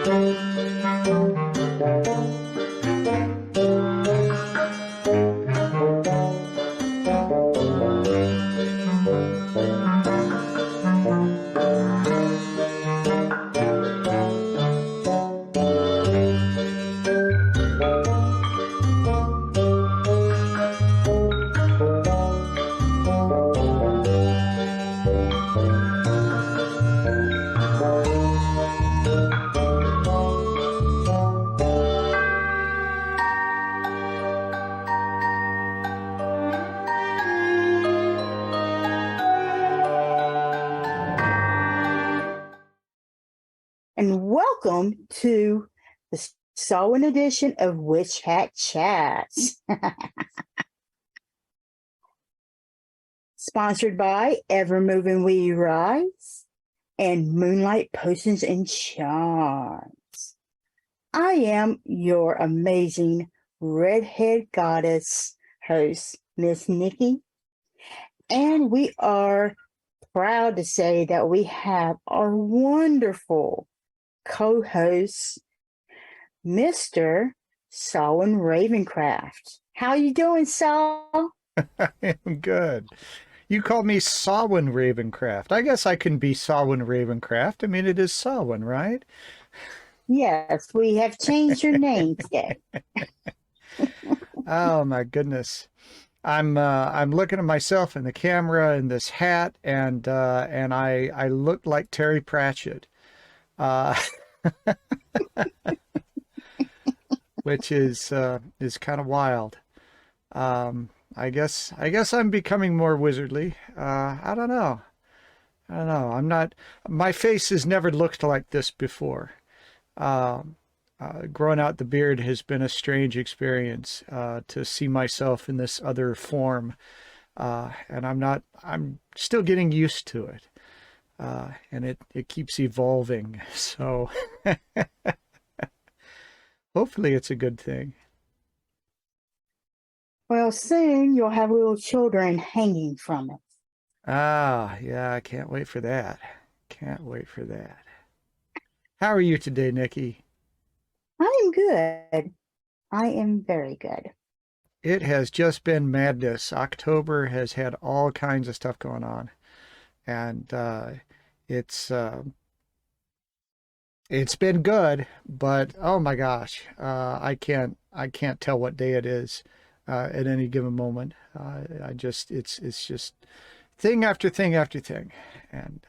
And welcome to the Samhain edition of Witchcraft Chats. Sponsored by Evermoving We Rise and Moonlight Potions and Charms. I am your amazing redhead goddess host, Miss Nikki, and we are proud to say that we have our wonderful co-host, Mr. Saul Ravencraft. How you doing, Saul? I am good. You called me Samhain Ravencraft. I guess I can be Samhain Ravencraft. I mean, it is Samhain, right? Yes, we have changed your name today. Oh my goodness. I'm looking at myself in the camera in this hat, and I look like Terry Pratchett. Which is kind of wild. I guess I'm becoming more wizardly. I don't know. I'm not. My face has never looked like this before. Growing out the beard has been a strange experience. To see myself in this other form, and I'm still getting used to it. And it keeps evolving. So hopefully it's a good thing. Well, soon you'll have little children hanging from it. Ah, yeah, I can't wait for that. Can't wait for that. How are you today, Nikki? I am good. I am very good. It has just been madness. October has had all kinds of stuff going on. And it's been good, but oh my gosh, I can't tell what day it is at any given moment. It's just thing after thing after thing, and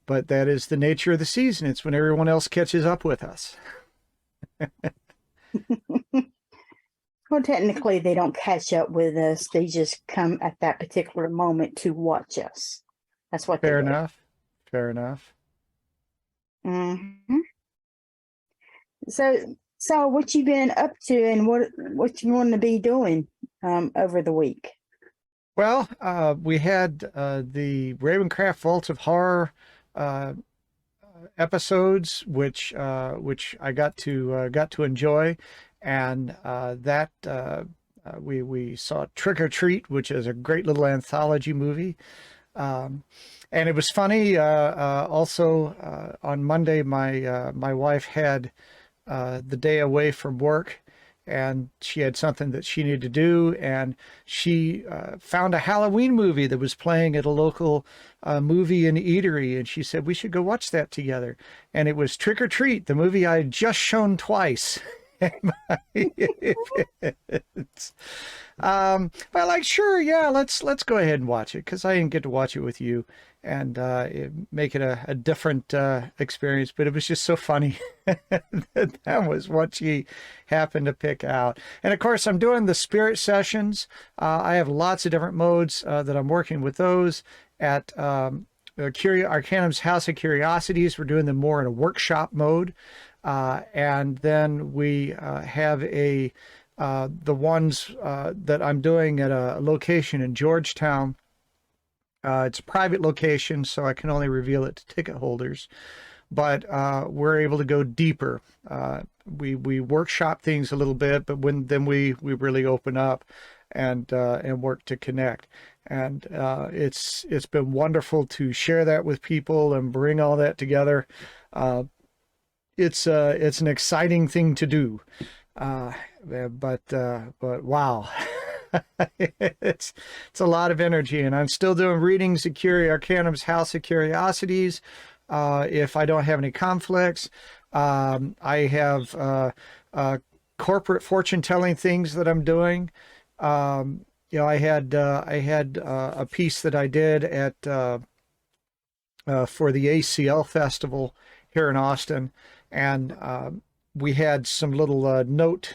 but that is the nature of the season. It's when everyone else catches up with us. Well, technically, they don't catch up with us. They just come at that particular moment to watch us. That's what Fair they enough. Fair enough. Mm-hmm. So what you been up to, and what you want to be doing over the week? Well, we had the Ravencraft Vault of Horror episodes, which I got to enjoy, and that we saw Trick or Treat, which is a great little anthology movie. And it was funny. Also, on Monday, my wife had the day away from work, and she had something that she needed to do, and she found a Halloween movie that was playing at a local movie and eatery, and she said we should go watch that together. And it was Trick or Treat, the movie I had just shown twice. But like, sure, yeah, let's go ahead and watch it, because I didn't get to watch it with you, and make it a different experience. But it was just so funny that was what she happened to pick out. And of course, I'm doing the spirit sessions. I have lots of different modes that I'm working with those at Arcanum's House of Curiosities. We're doing them more in a workshop mode. And then we have the ones that I'm doing at a location in Georgetown. It's a private location, so I can only reveal it to ticket holders. But we're able to go deeper. We workshop things a little bit, but then we really open up and work to connect. And it's been wonderful to share that with people and bring all that together. it's an exciting thing to do. But wow. it's a lot of energy, and I'm still doing readings at Curia Arcanum's House of Curiosities. If I don't have any conflicts, I have corporate fortune telling things that I'm doing. You know, I had a piece that I did at for the ACL festival here in Austin, and we had some little note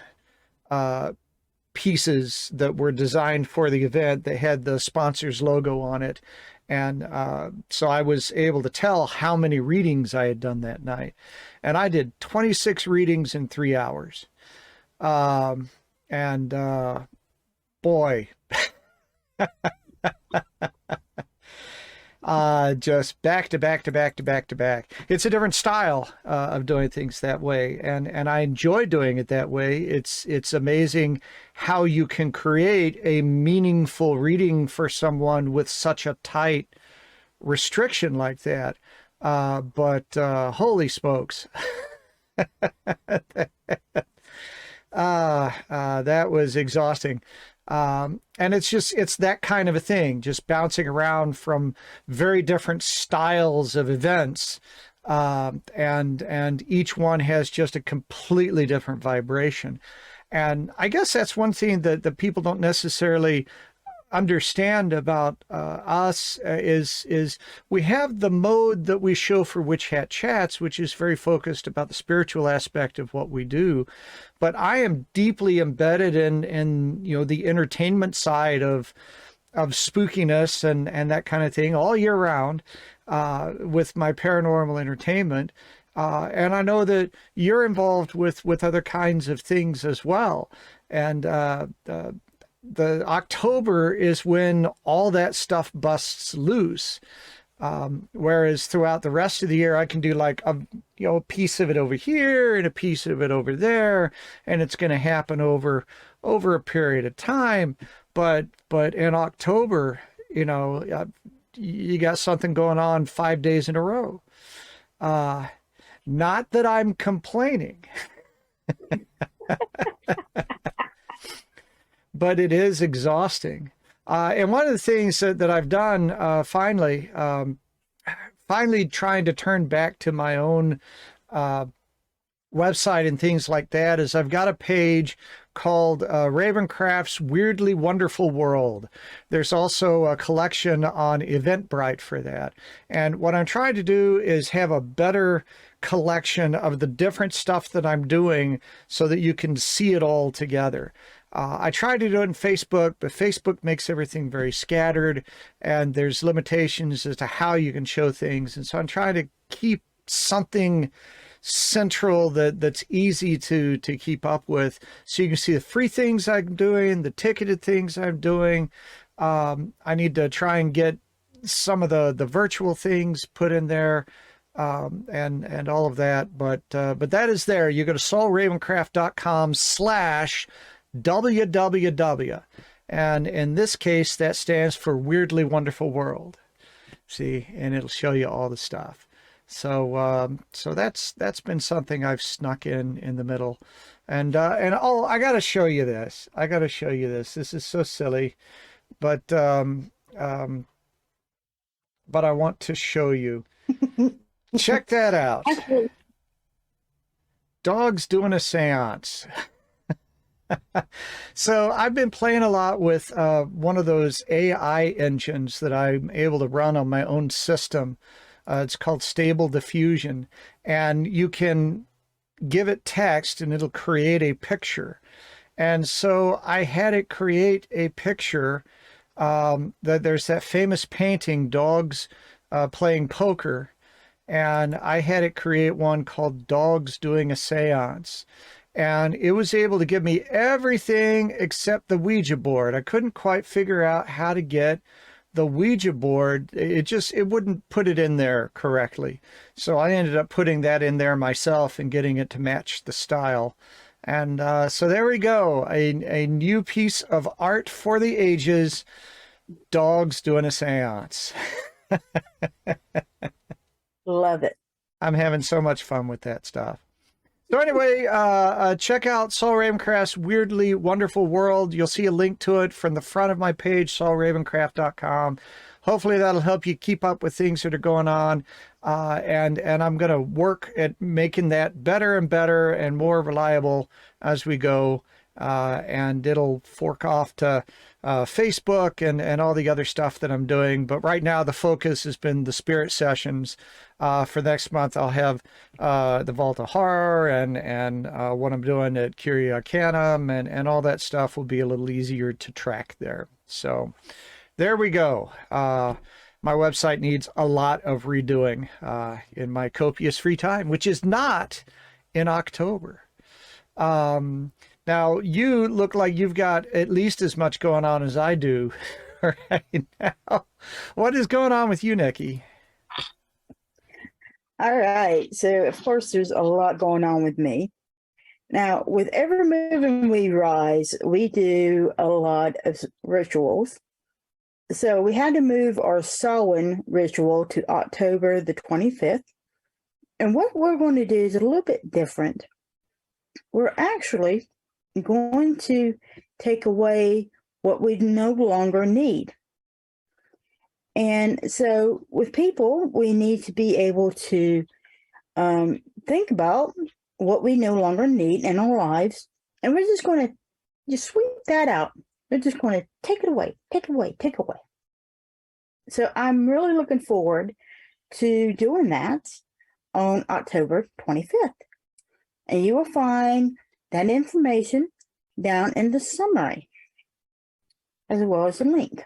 pieces that were designed for the event that had the sponsor's logo on it. And so I was able to tell how many readings I had done that night. And I did 26 readings in 3 hours. Boy, just back to back to back to back to back. It's a different style of doing things that way, and I enjoy doing it that way. It's amazing how you can create a meaningful reading for someone with such a tight restriction like that. But holy smokes. That was exhausting. And it's that kind of a thing, just bouncing around from very different styles of events. And each one has just a completely different vibration. And I guess that's one thing that people don't necessarily understand about us is we have the mode that we show for Witch Hat Chats, which is very focused about the spiritual aspect of what we do. But I am deeply embedded in you know, the entertainment side of spookiness and that kind of thing all year round with my paranormal entertainment. And I know that you're involved with other kinds of things as well. And the October is when all that stuff busts loose. Whereas throughout the rest of the year, I can do like a piece of it over here and a piece of it over there, and it's going to happen over a period of time. But in October, you know, you got something going on 5 days in a row. Not that I'm complaining. But it is exhausting. And one of the things that I've done finally trying to turn back to my own website and things like that is I've got a page called Ravencraft's Weirdly Wonderful World. There's also a collection on Eventbrite for that. And what I'm trying to do is have a better collection of the different stuff that I'm doing so that you can see it all together. I tried to do it on Facebook, but Facebook makes everything very scattered, and there's limitations as to how you can show things. And so I'm trying to keep something central that's easy to keep up with, so you can see the free things I'm doing, the ticketed things I'm doing. I need to try and get some of the virtual things put in there, and all of that. But that is there. You go to saulravencraft.com/www, and in this case that stands for Weirdly Wonderful World. See, and it'll show you all the stuff. So that's been something I've snuck in the middle. And oh, I gotta show you this. This is so silly, but I want to show you. Check that out. Dogs doing a seance. So I've been playing a lot with one of those AI engines that I'm able to run on my own system. It's called Stable Diffusion, and you can give it text and it'll create a picture. And so I had it create a picture that there's that famous painting, Dogs Playing Poker, and I had it create one called Dogs Doing a Seance. And it was able to give me everything except the Ouija board. I couldn't quite figure out how to get the Ouija board. It wouldn't put it in there correctly. So I ended up putting that in there myself and getting it to match the style. And so there we go. A new piece of art for the ages. Dogs doing a seance. Love it. I'm having so much fun with that stuff. So anyway, check out Saul Ravencraft's Weirdly Wonderful World. You'll see a link to it from the front of my page, saulravencraft.com. Hopefully that'll help you keep up with things that are going on. And I'm going to work at making that better and better and more reliable as we go. And it'll fork off to Facebook and all the other stuff that I'm doing. But right now the focus has been the spirit sessions. For next month, I'll have the Vault of Horror and what I'm doing at Curia, Arcanum, and all that stuff will be a little easier to track there. So there we go. My website needs a lot of redoing in my copious free time, which is not in October. Now, you look like you've got at least as much going on as I do right now. What is going on with you, Nikki? All right. So, of course, there's a lot going on with me. Now, with Evermoving We Rise, we do a lot of rituals. So we had to move our Samhain ritual to October the 25th. And what we're going to do is a little bit different. We're actually going to take away what we no longer need. And so with people, we need to be able to think about what we no longer need in our lives. And we're just going to just sweep that out. We're just going to take it away, take it away, take it away. So I'm really looking forward to doing that on October 25th. And you will find that information down in the summary, as well as a link.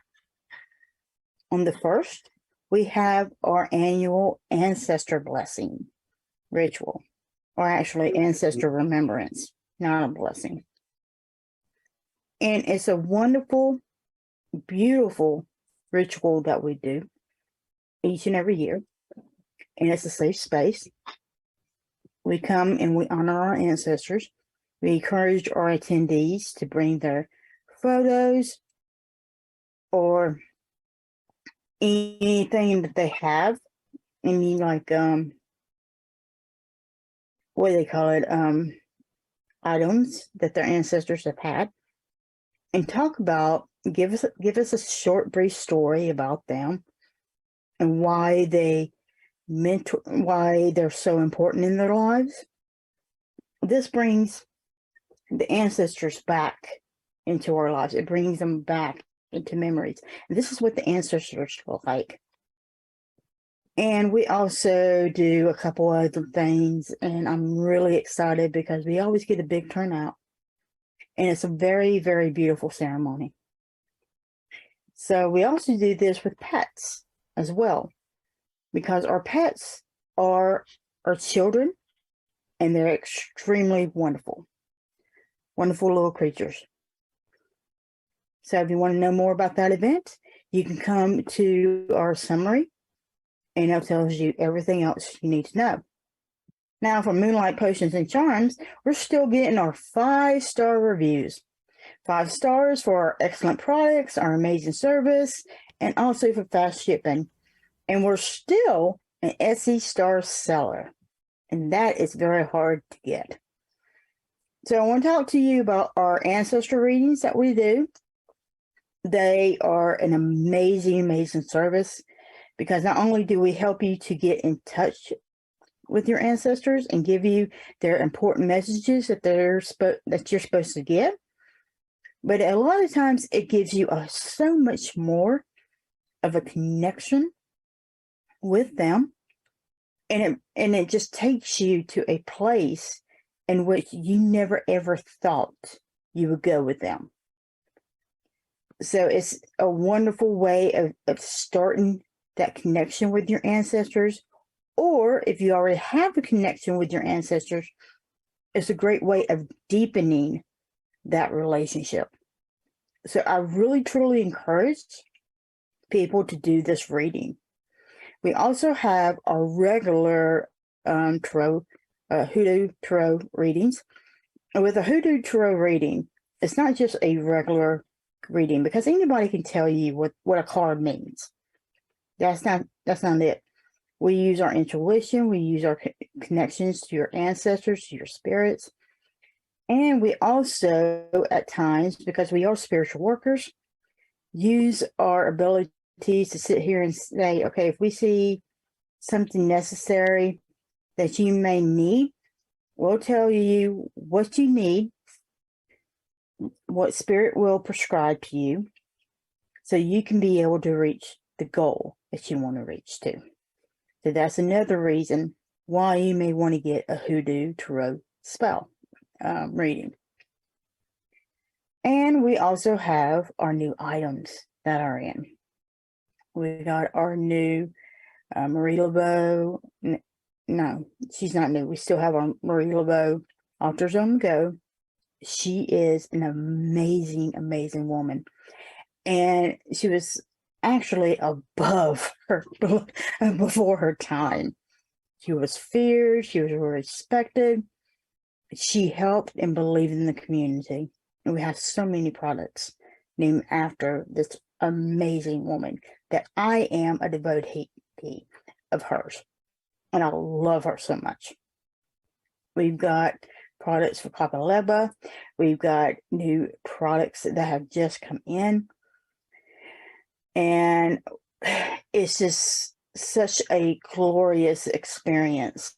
On the 1st, we have our annual ancestor blessing ritual, or actually ancestor remembrance, not a blessing. And it's a wonderful, beautiful ritual that we do each and every year. And it's a safe space. We come and we honor our ancestors. We encourage our attendees to bring their photos or anything that they have, any like what do they call it, items that their ancestors have had, and talk about, give us a short brief story about them and why they're so important in their lives. This brings the ancestors back into our lives. It brings them back into memories. And this is what the ancestors look like. And we also do a couple other things, and I'm really excited because we always get a big turnout. And it's a very, very beautiful ceremony. So we also do this with pets as well, because our pets are our children, and they're extremely wonderful, wonderful little creatures. So if you want to know more about that event, you can come to our summary, and it tells you everything else you need to know. Now, for Moonlight Potions and Charms, we're still getting our 5-star reviews. 5 stars for our excellent products, our amazing service, and also for fast shipping. And we're still an SE star seller, and that is very hard to get. So I want to talk to you about our ancestor readings that we do. They are an amazing, amazing service, because not only do we help you to get in touch with your ancestors and give you their important messages that you're supposed to get, but a lot of times it gives you so much more of a connection with them, and it just takes you to a place in which you never ever thought you would go with them. So it's a wonderful way of starting that connection with your ancestors, or if you already have a connection with your ancestors, it's a great way of deepening that relationship. So I really, truly encourage people to do this reading. We also have our regular Hoodoo Tarot readings. And with a Hoodoo Tarot reading, it's not just a regular reading, because anybody can tell you what a card means. That's not it. We use our intuition. We use our connections to your ancestors, to your spirits. And we also, at times, because we are spiritual workers, use our abilities to sit here and say, okay, if we see something necessary that you may need, we'll tell you what you need, what spirit will prescribe to you, so you can be able to reach the goal that you want to reach to. So that's another reason why you may want to get a Hoodoo Tarot spell reading. And we also have our new items that are in. We got our new Marie Laveau. No, she's not new. We still have our Marie Laveau Altars on the Go. She is an amazing, amazing woman. And she was actually above her, before her time. She was feared. She was respected. She helped and believed in the community. And we have so many products named after this amazing woman that I am a devotee of hers. And I love her so much. We've got products for Kapaleba. We've got new products that have just come in. And it's just such a glorious experience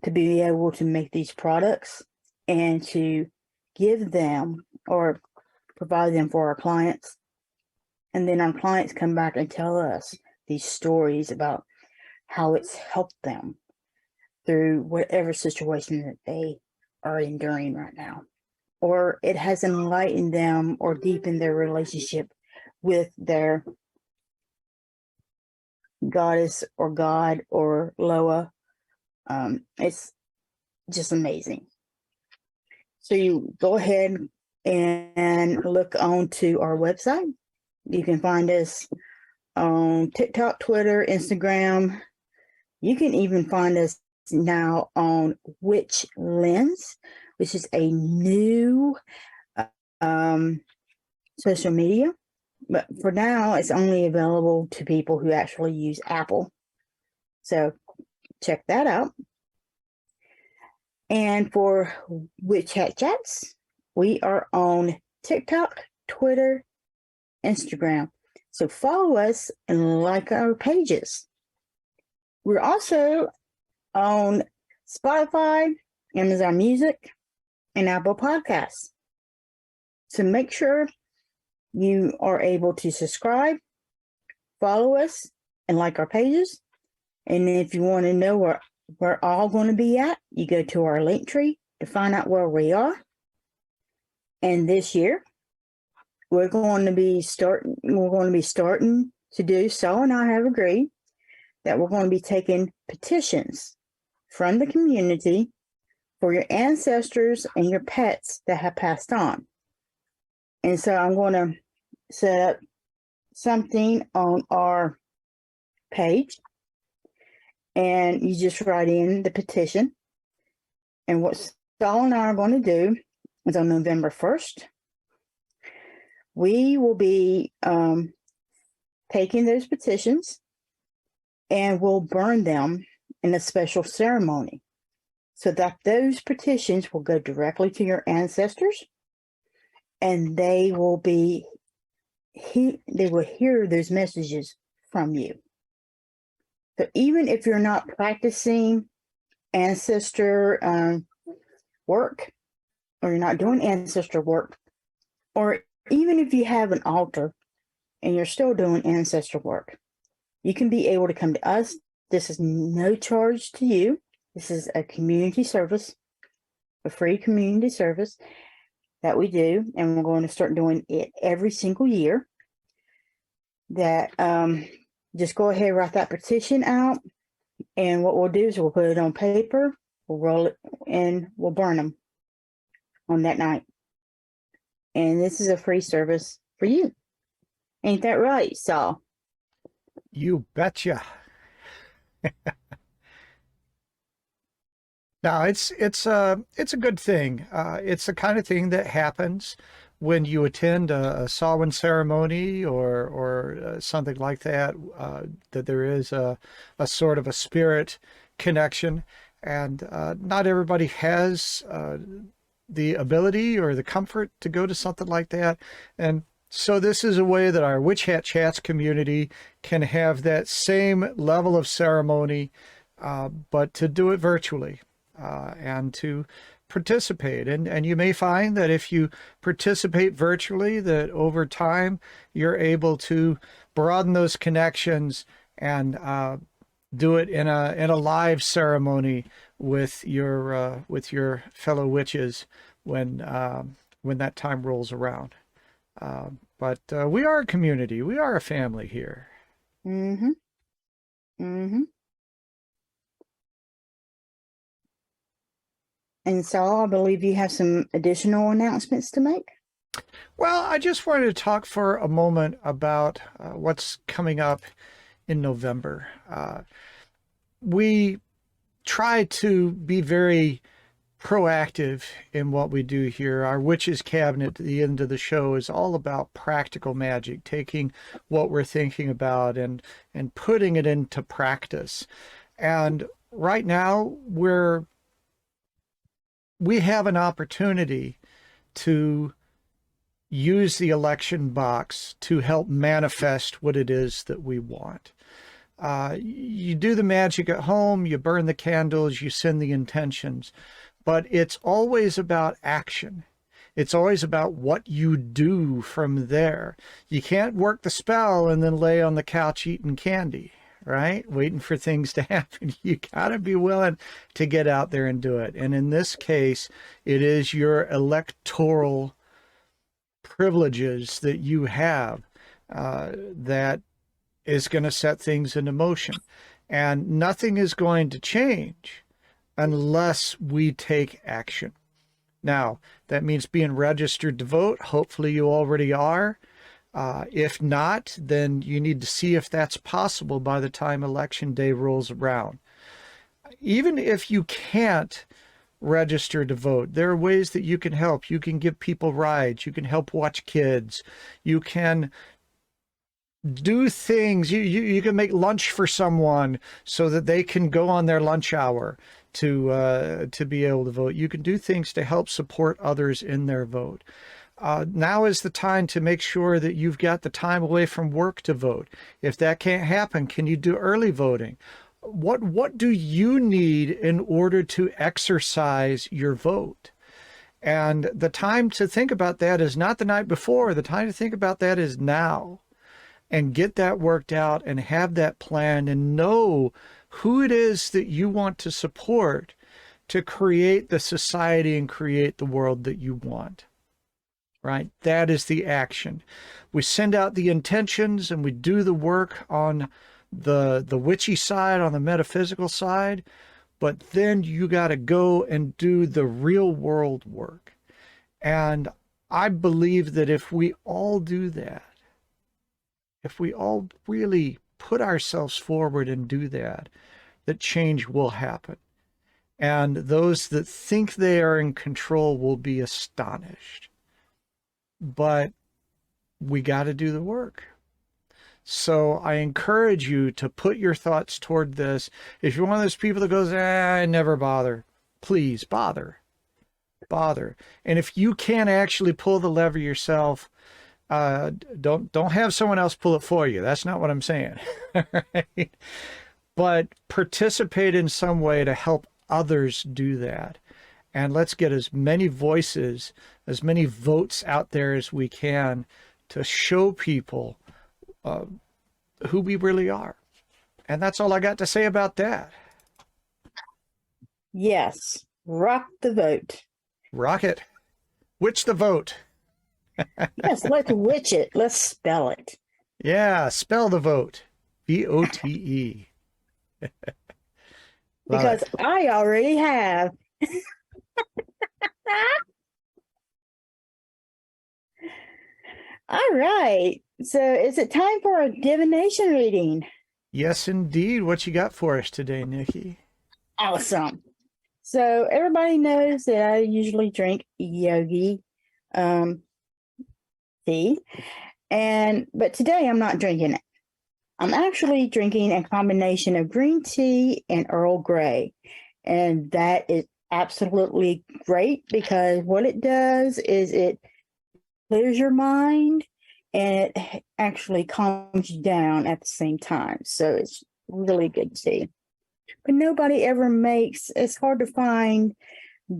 to be able to make these products and to give them or provide them for our clients. And then our clients come back and tell us these stories about how it's helped them through whatever situation that they are enduring right now. Or it has enlightened them or deepened their relationship with their goddess or god or Loa. It's just amazing. So you go ahead and look onto our website. You can find us on TikTok, Twitter, Instagram. You can even find us now on Witch Lens, which is a new social media. But for now, it's only available to people who actually use Apple. So check that out. And for Witch Hat Chats, we are on TikTok, Twitter, Instagram. So follow us and like our pages. We're also on Spotify, Amazon Music, and Apple Podcasts. So make sure you are able to subscribe, follow us, and like our pages. And if you want to know where we're all going to be at, you go to our link tree to find out where we are. And this year, we're going to be starting to do, Saul and I have agreed that we're going to be taking petitions from the community for your ancestors and your pets that have passed on. And so I'm going to set up something on our page, and you just write in the petition. And what Saul and I are going to do is on November 1st, we will be taking those petitions and we'll burn them in a special ceremony so that those petitions will go directly to your ancestors, and they will hear those messages from you. So even if you're not practicing ancestor work, or you're not doing ancestor work, or even if you have an altar and you're still doing ancestor work, you can be able to come to us. This is no charge to you. This is a community service, a free community service that we do, and we're going to start doing it every single year. That just go ahead, write that petition out, and what we'll do is we'll put it on paper, we'll roll it, and we'll burn them on that night. And this is a free service for you. Ain't that right, Saul? You betcha. Now it's a good thing. It's the kind of thing that happens when you attend a Samhain ceremony or something like that, that there is a sort of a spirit connection, and not everybody has the ability or the comfort to go to something like that. And so this is a way that our Witch Hat Chats community can have that same level of ceremony, but to do it virtually, and to participate. And you may find that if you participate virtually, that over time you're able to broaden those connections and do it in a live ceremony with your fellow witches when that time rolls around. But we are a community. We are a family here. Mm-hmm. Mm-hmm. And Saul, I believe you have some additional announcements to make. Well, I just wanted to talk for a moment about what's coming up in November. We try to be very proactive in what we do here. Our Witches Cabinet at the end of the show is all about practical magic, taking what we're thinking about and putting it into practice. And right now, we have an opportunity to use the election box to help manifest what it is that we want. You do the magic at home, you burn the candles, you send the intentions, but it's always about action. It's always about what you do from there. You can't work the spell and then lay on the couch eating candy, right? Waiting for things to happen. You gotta be willing to get out there and do it. And in this case, it is your electoral privileges that you have that is going to set things into motion. And nothing is going to change unless we take action. Now, that means being registered to vote. Hopefully you already are. If not, then you need to see if that's possible by the time election day rolls around. Even if you can't register to vote, there are ways that you can help. You can give people rides. You can help watch kids. You can do things. You can make lunch for someone so that they can go on their lunch hour to be able to vote. You can do things to help support others in their vote. Now is the time to make sure that you've got the time away from work to vote. If that can't happen, can you do early voting? What do you need in order to exercise your vote? And the time to think about that is not the night before. The time to think about that is now. And get that worked out and have that plan and know who it is that you want to support to create the society and create the world that you want. Right? That is the action. We send out the intentions and we do the work on the witchy side, on the metaphysical side, but then you got to go and do the real world work. And I believe that if we all do that, if we all really put ourselves forward and do that, that change will happen. And those that think they are in control will be astonished. But we got to do the work. So I encourage you to put your thoughts toward this. If you're one of those people that goes, I never bother, please bother. And if you can't actually pull the lever yourself, don't have someone else pull it for you. That's not what I'm saying. Right? But participate in some way to help others do that. And let's get as many voices, as many votes out there as we can to show people who we really are. And that's all I got to say about that. Yes. Rock the vote. Rock it. Witch the vote. Yes, let's witch it. Let's spell it. Yeah, spell the vote. VOTE. Because I already have. All right. So is it time for a divination reading? Yes, indeed. What you got for us today, Nikki? Awesome. So everybody knows that I usually drink yogi. tea. But today I'm not drinking it. I'm actually drinking a combination of green tea and Earl Grey. And that is absolutely great because what it does is it clears your mind and it actually calms you down at the same time. So it's really good tea. But nobody ever makes, it's hard to find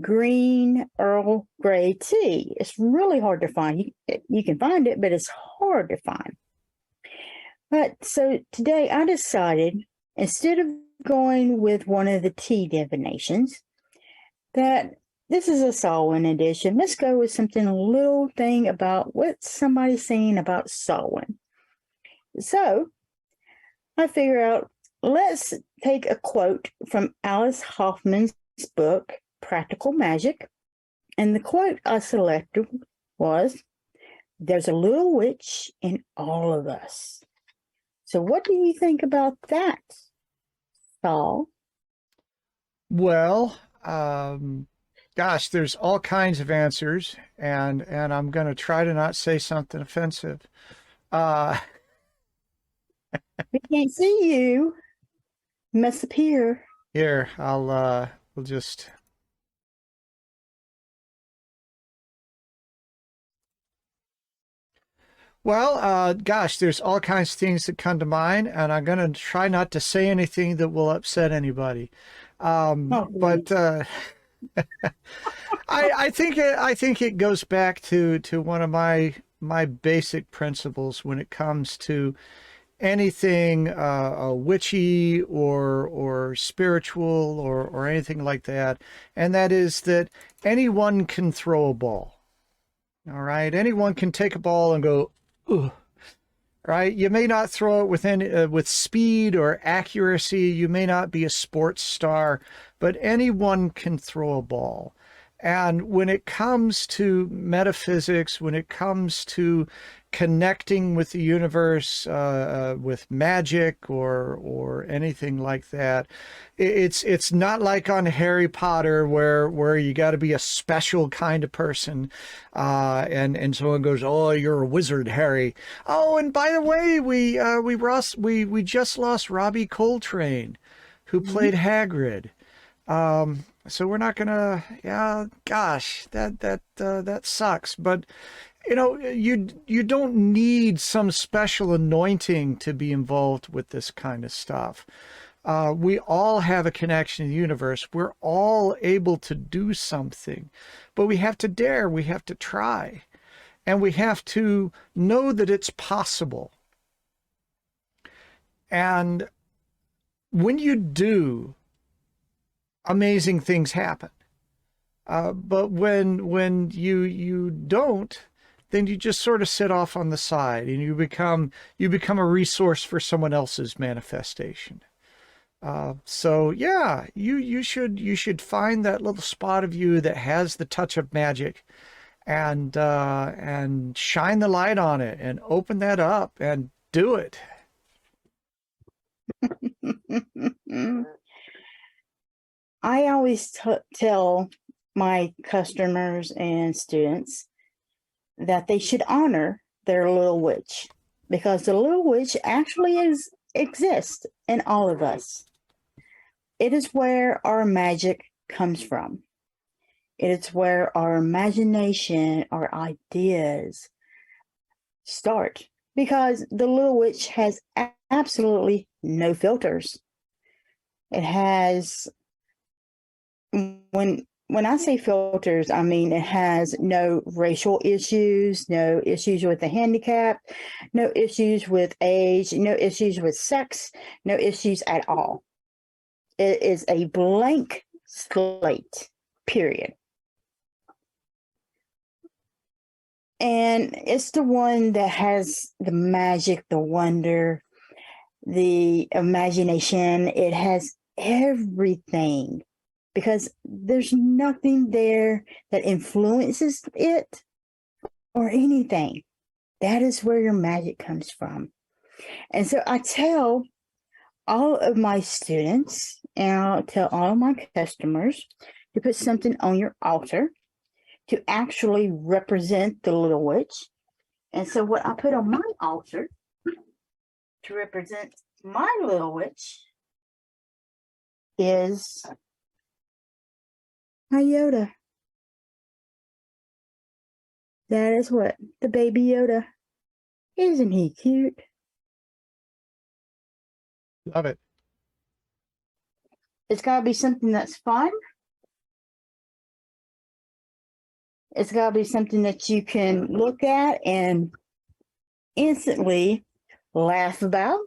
green Earl Grey tea. It's really hard to find. You can find it, but it's hard to find. But so today I decided, instead of going with one of the tea divinations, that this is a Samhain edition. Let's go with something, a little thing about what somebody's saying about Samhain. So I figure out, let's take a quote from Alice Hoffman's book, Practical Magic. And the quote I selected was, "There's a little witch in all of us." So what do you think about that, Saul? Well, gosh, there's all kinds of answers, and I'm going to try to not say something offensive. We can't see you. You must appear. Here, we'll just. Well, gosh, there's all kinds of things that come to mind, and I'm going to try not to say anything that will upset anybody. But I think it goes back to one of my basic principles when it comes to anything witchy or spiritual or anything like that, and that is that anyone can throw a ball. All right, anyone can take a ball and go, "Ooh." Right? You may not throw it with speed or accuracy. You may not be a sports star, but anyone can throw a ball. And when it comes to metaphysics, when it comes to connecting with the universe, with magic or anything like that, it's not like on Harry Potter where you got to be a special kind of person, and someone goes, "Oh, you're a wizard, Harry." Oh, and by the way, we just lost Robbie Coltrane, who played Hagrid. So we're not gonna, yeah, gosh, that sucks. But you know, you don't need some special anointing to be involved with this kind of stuff. We all have a connection to the universe. We're all able to do something, but we have to dare, we have to try, and we have to know that it's possible. And when you do, amazing things happen. But when you don't, then you just sort of sit off on the side and you become a resource for someone else's manifestation. So yeah, you should find that little spot of you that has the touch of magic, and shine the light on it and open that up and do it. I always tell my customers and students that they should honor their little witch, because the little witch actually exists in all of us. It is where our magic comes from. It is where our imagination, our ideas start, because the little witch has absolutely no filters. It has, when I say filters, I mean it has no racial issues, no issues with the handicap, no issues with age, no issues with sex, no issues at all. It is a blank slate, period. And it's the one that has the magic, the wonder, the imagination. It has everything, because there's nothing there that influences it or anything. That is where your magic comes from. And so I tell all of my students, and I'll tell all of my customers, to put something on your altar to actually represent the little witch, And so what I put on my altar to represent my little witch is my Yoda. That is what? The baby Yoda. Isn't he cute? Love it. It's got to be something that's fun. It's got to be something that you can look at and instantly laugh about.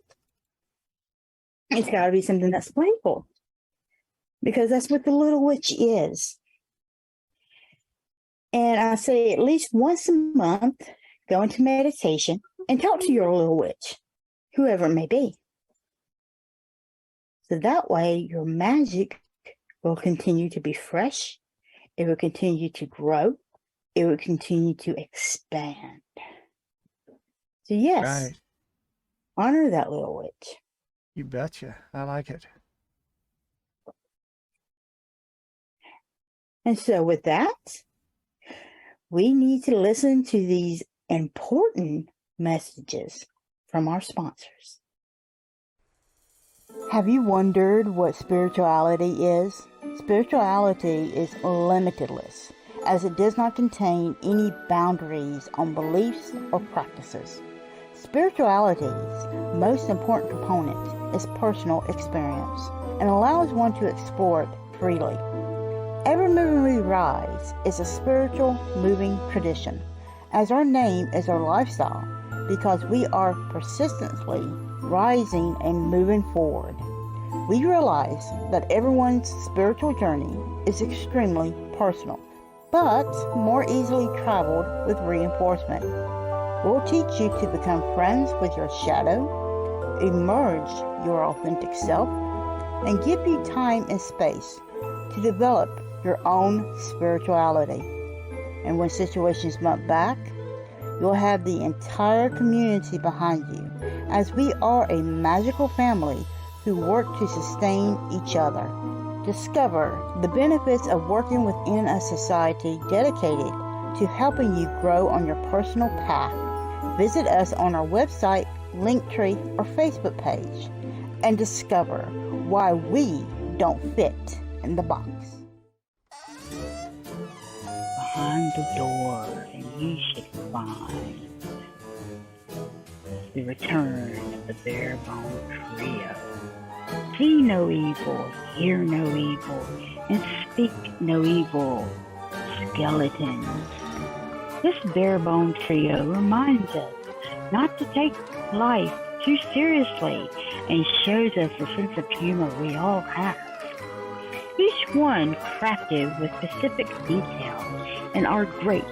It's got to be something that's playful, because that's what the little witch is. And I say at least once a month, go into meditation and talk to your little witch, whoever it may be. So that way your magic will continue to be fresh. It will continue to grow. It will continue to expand. So yes, Right. honor that little witch. You betcha. I like it. And so with that, we need to listen to these important messages from our sponsors. Have you wondered what spirituality is? Spirituality is limitless, as it does not contain any boundaries on beliefs or practices. Spirituality's most important component is personal experience and allows one to explore it freely. Evermoving We Rise is a spiritual moving tradition, as our name is our lifestyle, because we are persistently rising and moving forward. We realize that everyone's spiritual journey is extremely personal, but more easily traveled with reinforcement. We'll teach you to become friends with your shadow, emerge your authentic self, and give you time and space to develop your own spirituality. And when situations bump back, you'll have the entire community behind you, as we are a magical family who work to sustain each other. Discover the benefits of working within a society dedicated to helping you grow on your personal path. Visit us on our website, Linktree, or Facebook page and discover why we don't fit in the box. Behind the door, and ye should find the return of the Barebone Trio. See no evil, hear no evil, and speak no evil, skeletons. This Barebone Trio reminds us not to take life too seriously and shows us the sense of humor we all have. Each one crafted with specific details and are great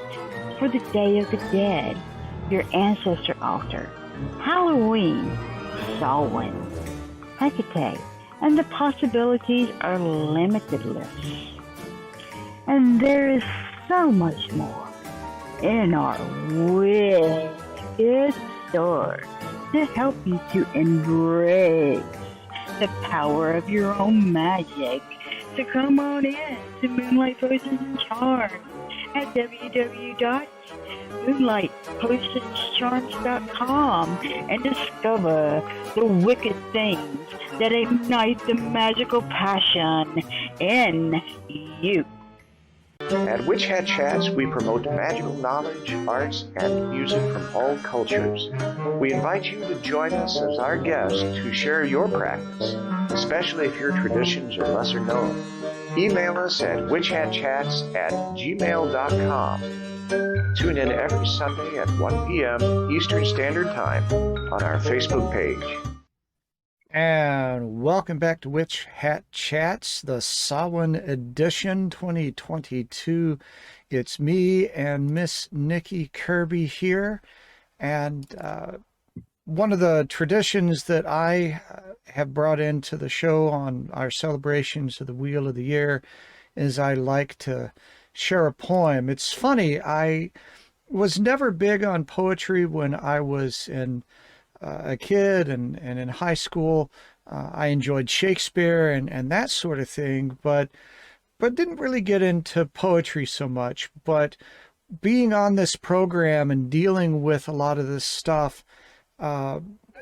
for the Day of the Dead, your ancestor altar, Halloween, Samhain, Hecate, and the possibilities are limitless. And there is so much more in our wicked store to help you to embrace the power of your own magic. So come on in to Moonlight Potions and Charms at www.moonlightpotionscharms.com and discover the wicked things that ignite the magical passion in you. At Witch Hat Chats, we promote magical knowledge, arts, and music from all cultures. We invite you to join us as our guest to share your practice, especially if your traditions are lesser known. Email us at witchhatchats@gmail.com. Tune in every Sunday at 1 p.m. Eastern Standard Time on our Facebook page. And welcome back to Witch Hat Chats, the Samhain edition 2022. It's me and Miss Nikki Kirby here. And one of the traditions that I have brought into the show on our celebrations of the Wheel of the Year is I like to share a poem. It's funny, I was never big on poetry when I was a kid and in high school. I enjoyed Shakespeare and that sort of thing, but didn't really get into poetry so much. But being on this program and dealing with a lot of this stuff,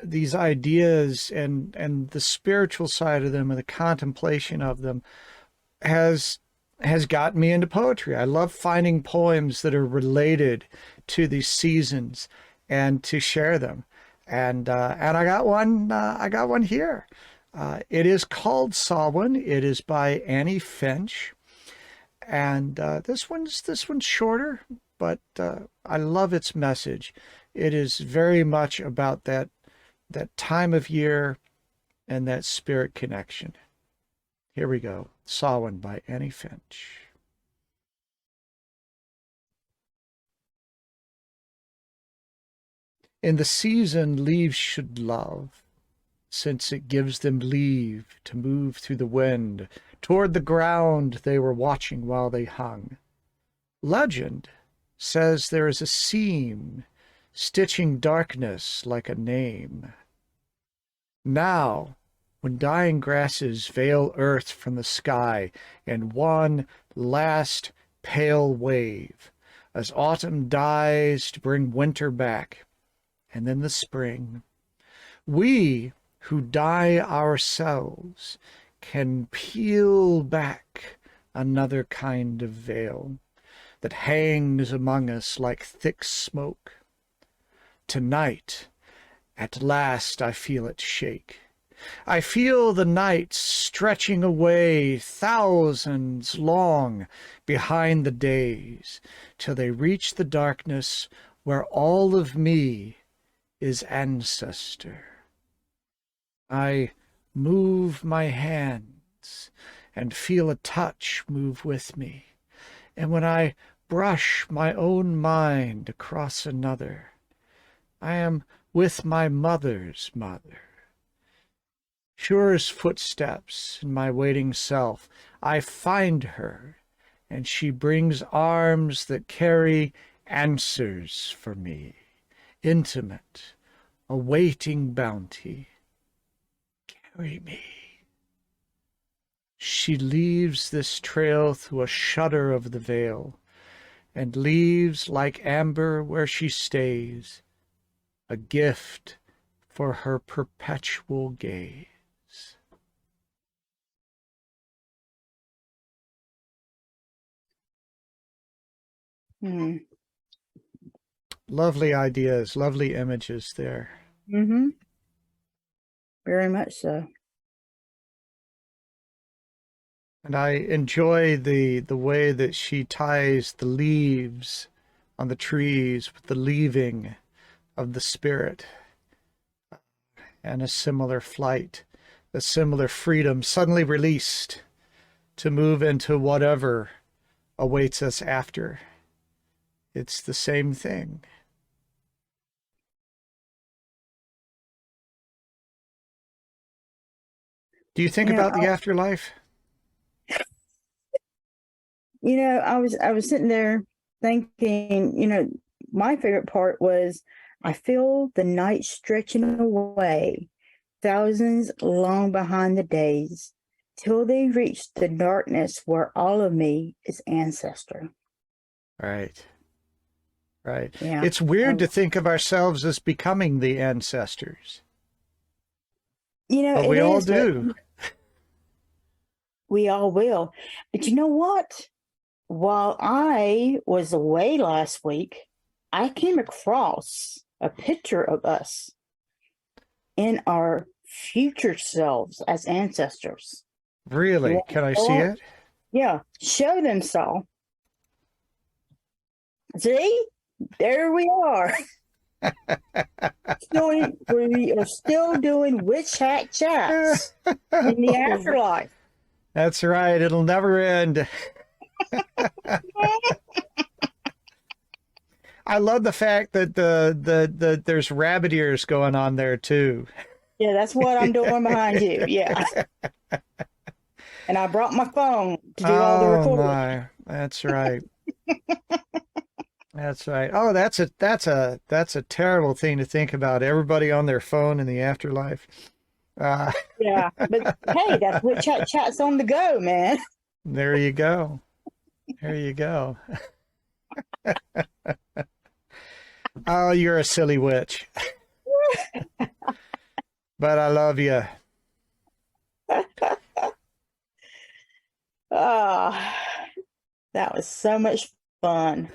these ideas and the spiritual side of them and the contemplation of them has gotten me into poetry. I love finding poems that are related to these seasons and to share them. And I got one. I got one here. It is called Samhain. It is by Annie Finch, and this one's shorter, but I love its message. It is very much about that time of year and that spirit connection. Here we go. Samhain by Annie Finch. In the season leaves should love, since it gives them leave to move through the wind toward the ground they were watching while they hung. Legend says there is a seam stitching darkness like a name. Now, when dying grasses veil earth from the sky in one last pale wave, as autumn dies to bring winter back, and then the spring, we who die ourselves can peel back another kind of veil that hangs among us like thick smoke. Tonight, at last I feel it shake. I feel the nights stretching away thousands long behind the days, till they reach the darkness where all of me is ancestor. I move my hands and feel a touch move with me, and when I brush my own mind across another, I am with my mother's mother. Sure as footsteps in my waiting self, I find her, and she brings arms that carry answers for me, intimate, awaiting bounty. Carry me. She leaves this trail through a shudder of the veil, and leaves like amber where she stays, a gift for her perpetual gaze. Hmm. Lovely ideas, lovely images there. Mm-hmm. Very much so. And I enjoy the way that she ties the leaves on the trees with the leaving of the spirit, and a similar flight, a similar freedom suddenly released to move into whatever awaits us after. It's the same thing. Do you think about the afterlife? I was sitting there thinking, my favorite part was I feel the night stretching away, thousands long behind the days, till they reach the darkness where all of me is ancestor. Right. Right. Yeah. It's weird to think of ourselves as becoming the ancestors. But we all do. We all will. But you know what? While I was away last week, I came across a picture of us in our future selves as ancestors. Really? Can I see it? Yeah. Show them, Saul. See? There we are. We are still doing witch hat chats in the afterlife. That's right. It'll never end. I love the fact that the there's rabbit ears going on there too. Yeah, that's what I'm doing behind you. Yeah. And I brought my phone to do all the recording. My. That's right. That's right. Oh, that's a terrible thing to think about. Everybody on their phone in the afterlife. Yeah, but hey, that's what chat's on the go, man. There you go. There you go. Oh, you're a silly witch. But I love you. Oh, that was so much fun.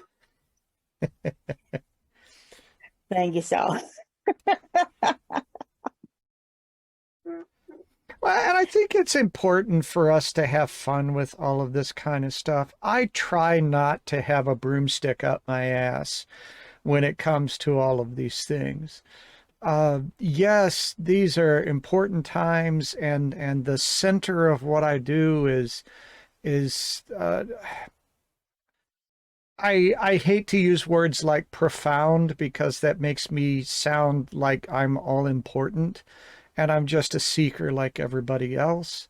Thank you, Saul. Well, and I think it's important for us to have fun with all of this kind of stuff. I try not to have a broomstick up my ass when it comes to all of these things. Yes, these are important times, and the center of what I do is I hate to use words like profound because that makes me sound like I'm all important and I'm just a seeker like everybody else.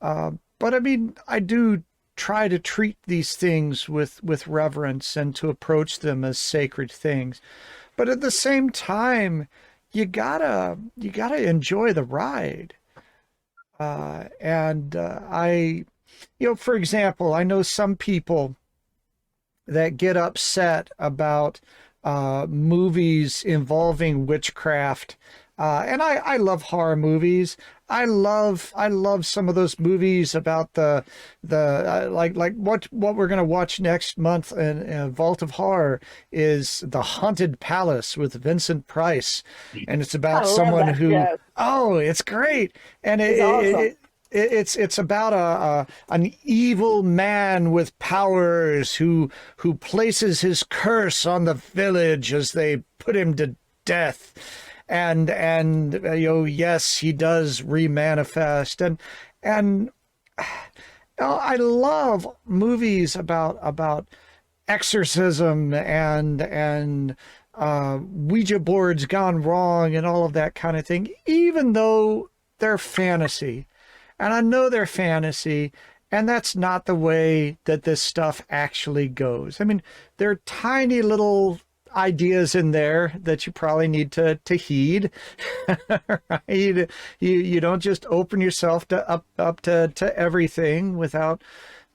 But I mean, I do try to treat these things with reverence and to approach them as sacred things. But at the same time, you gotta enjoy the ride. For example, I know some people that get upset about movies involving witchcraft. And I love horror movies. I love some of those movies about the like what we're gonna watch next month in Vault of Horror is The Haunted Palace with Vincent Price, and it's I about love someone that who show. it's great, and It's awesome. it's about an evil man with powers who places his curse on the village as they put him to death, and yes, he does remanifest, and I love movies about exorcism and Ouija boards gone wrong and all of that kind of thing, even though they're fantasy. And I know they're fantasy, and that's not the way that this stuff actually goes. I mean, there are tiny little ideas in there that you probably need to heed. Right? You don't just open yourself to up to everything without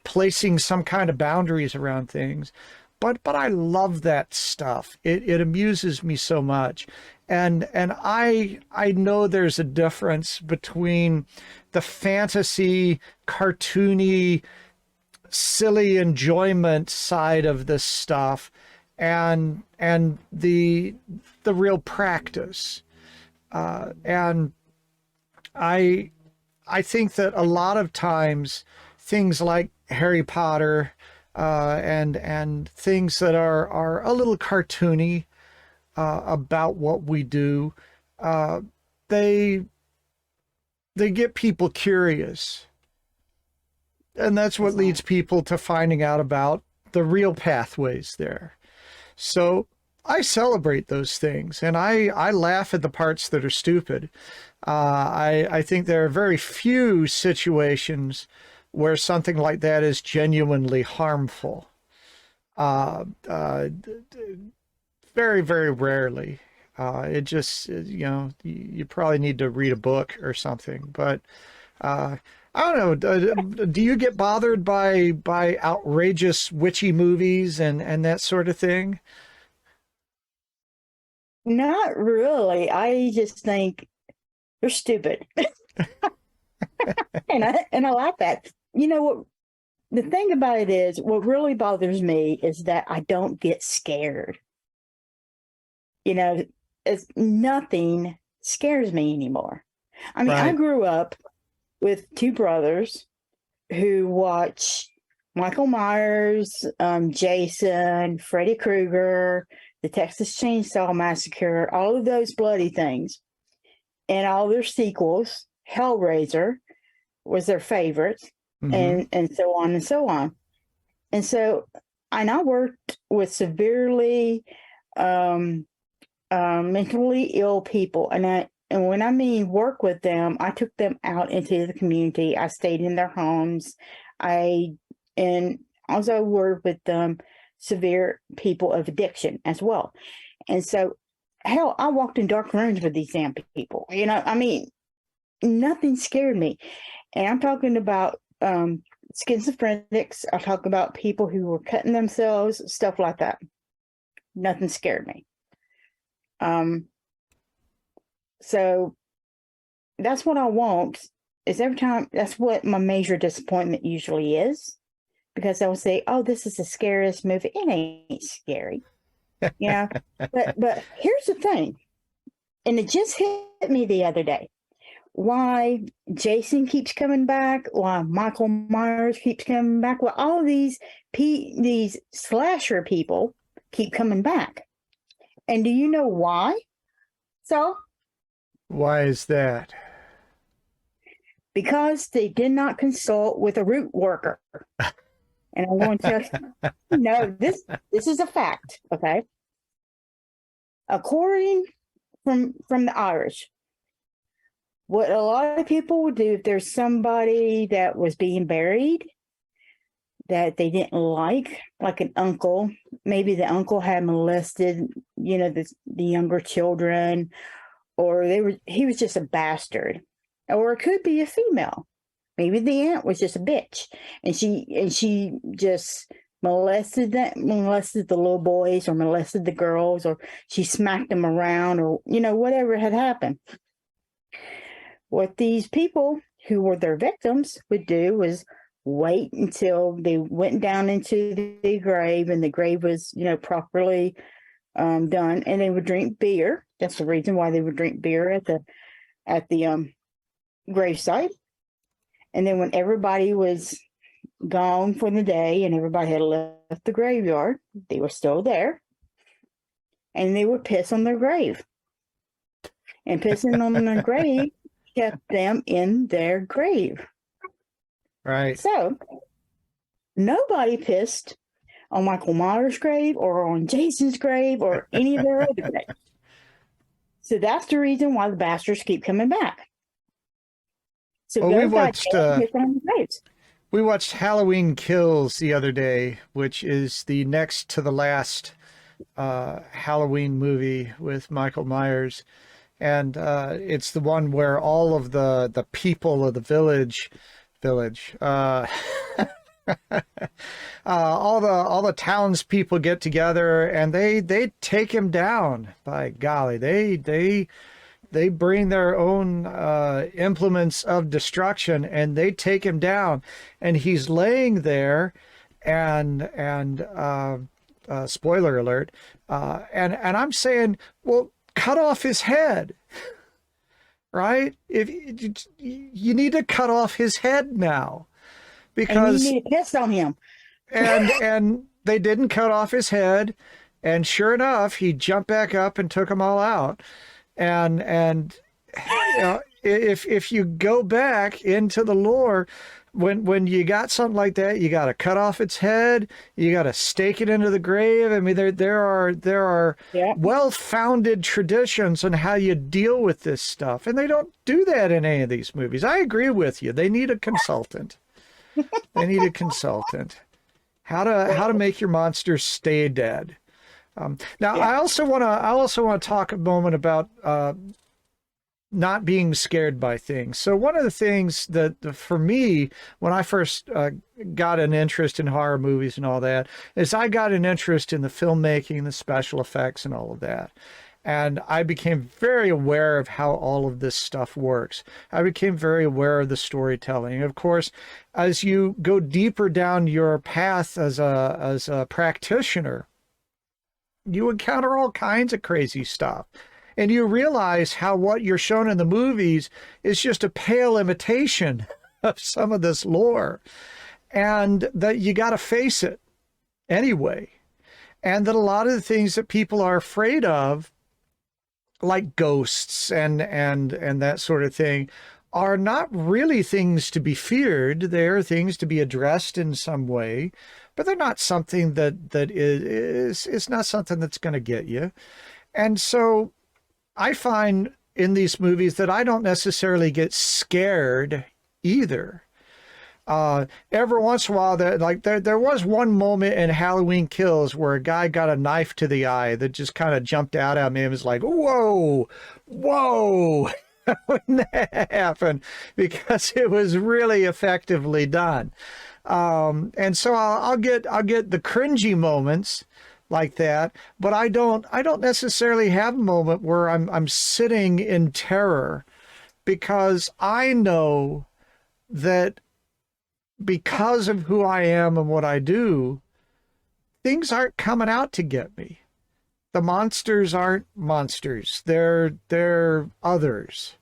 placing some kind of boundaries around things. But I love that stuff. It amuses me so much. And I know there's a difference between the fantasy, cartoony, silly enjoyment side of this stuff and the real practice. And I think that a lot of times things like Harry Potter and things that are a little cartoony about what we do, they get people curious, and that's what leads people to finding out about the real pathways there. So I celebrate those things, and I laugh at the parts that are stupid. I think there are very few situations where something like that is genuinely harmful. Very, very rarely. It just, you probably need to read a book or something. But I don't know. Do you get bothered by outrageous witchy movies and that sort of thing? Not really. I just think they're stupid. and I like that. You know what? The thing about it is, what really bothers me is that I don't get scared. It's nothing scares me anymore. I mean, I Right. grew up with two brothers who watch Michael Myers, Jason, Freddy Krueger, the Texas Chainsaw Massacre, all of those bloody things, and all their sequels. Hellraiser was their favorite, Mm-hmm. and so on and so on. And so, and I worked with severely mentally ill people, and when I mean work with them, I took them out into the community. I stayed in their homes. And also worked with severe people of addiction as well. And so, hell, I walked in dark rooms with these damn people. I mean, nothing scared me. And I'm talking about schizophrenics. I talk about people who were cutting themselves, stuff like that. Nothing scared me. So that's what I want. Is every time, that's what my major disappointment usually is, because they'll say, "Oh, this is the scariest movie." It ain't scary, But here's the thing, and it just hit me the other day: why Jason keeps coming back, why Michael Myers keeps coming back, why all these slasher people keep coming back. And do you know why? So, why is that? Because they did not consult with a root worker. And I'm going to tell you, no, this is a fact, okay? According from the Irish, what a lot of people would do if there's somebody that was being buried that they didn't like an uncle, maybe the uncle had molested, the younger children, or he was just a bastard. Or it could be a female. Maybe the aunt was just a bitch, and she just molested the little boys, or molested the girls, or she smacked them around, or whatever had happened. What these people who were their victims would do was wait until they went down into the grave, and the grave was properly done, and they would drink beer. That's the reason why they would drink beer at the gravesite. And then when everybody was gone for the day and everybody had left the graveyard, they were still there, and they would piss on their grave. And pissing on their grave kept them in their grave. Right. So nobody pissed on Michael Myers' grave or on Jason's grave or any of their other graves. So that's the reason why the bastards keep coming back. So we watched Halloween Kills the other day, which is the next to the last Halloween movie with Michael Myers. And it's the one where all of the people of the village, all the townspeople get together, and they take him down. By golly, they bring their own implements of destruction, and they take him down, and he's laying there, and spoiler alert, and I'm saying, well, cut off his head, right? If you need to cut off his head now, because and you need to piss on him, and they didn't cut off his head, and sure enough, he jumped back up and took them all out. And if you go back into the lore, when you got something like that, you got to cut off its head, you got to stake it into the grave. I mean, there are well-founded traditions on how you deal with this stuff, and they don't do that in any of these movies. I agree with you. They need a consultant. They need a consultant. How to make your monsters stay dead. Now, I also want to talk a moment about not being scared by things. So one of the things that for me, when I first got an interest in horror movies and all that, is I got an interest in the filmmaking, the special effects, and all of that. And I became very aware of how all of this stuff works. I became very aware of the storytelling. Of course, as you go deeper down your path as a practitioner, you encounter all kinds of crazy stuff. And you realize how what you're shown in the movies is just a pale imitation of some of this lore. And that you got to face it anyway. And that a lot of the things that people are afraid of, like ghosts and that sort of thing, are not really things to be feared. They're things to be addressed in some way, but they're not something that is not something that's going to get you. And so I find in these movies that I don't necessarily get scared either. Every once in a while, there was one moment in Halloween Kills where a guy got a knife to the eye that just kind of jumped out at me and was like, whoa, when that happened, because it was really effectively done. And so I'll get the cringy moments, like that, but I don't necessarily have a moment where I'm sitting in terror, because I know that because of who I am and what I do, things aren't coming out to get me. The monsters aren't monsters. They're others.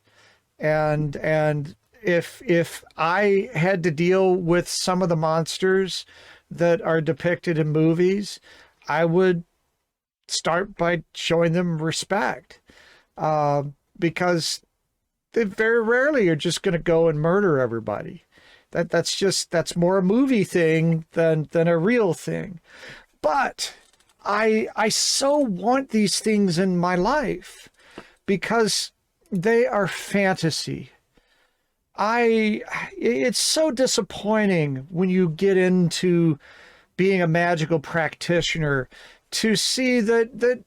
And if I had to deal with some of the monsters that are depicted in movies, I would start by showing them respect, because they very rarely are just going to go and murder everybody. That's more a movie thing than a real thing. But I so want these things in my life because they are fantasy. It's so disappointing when you get into being a magical practitioner to see that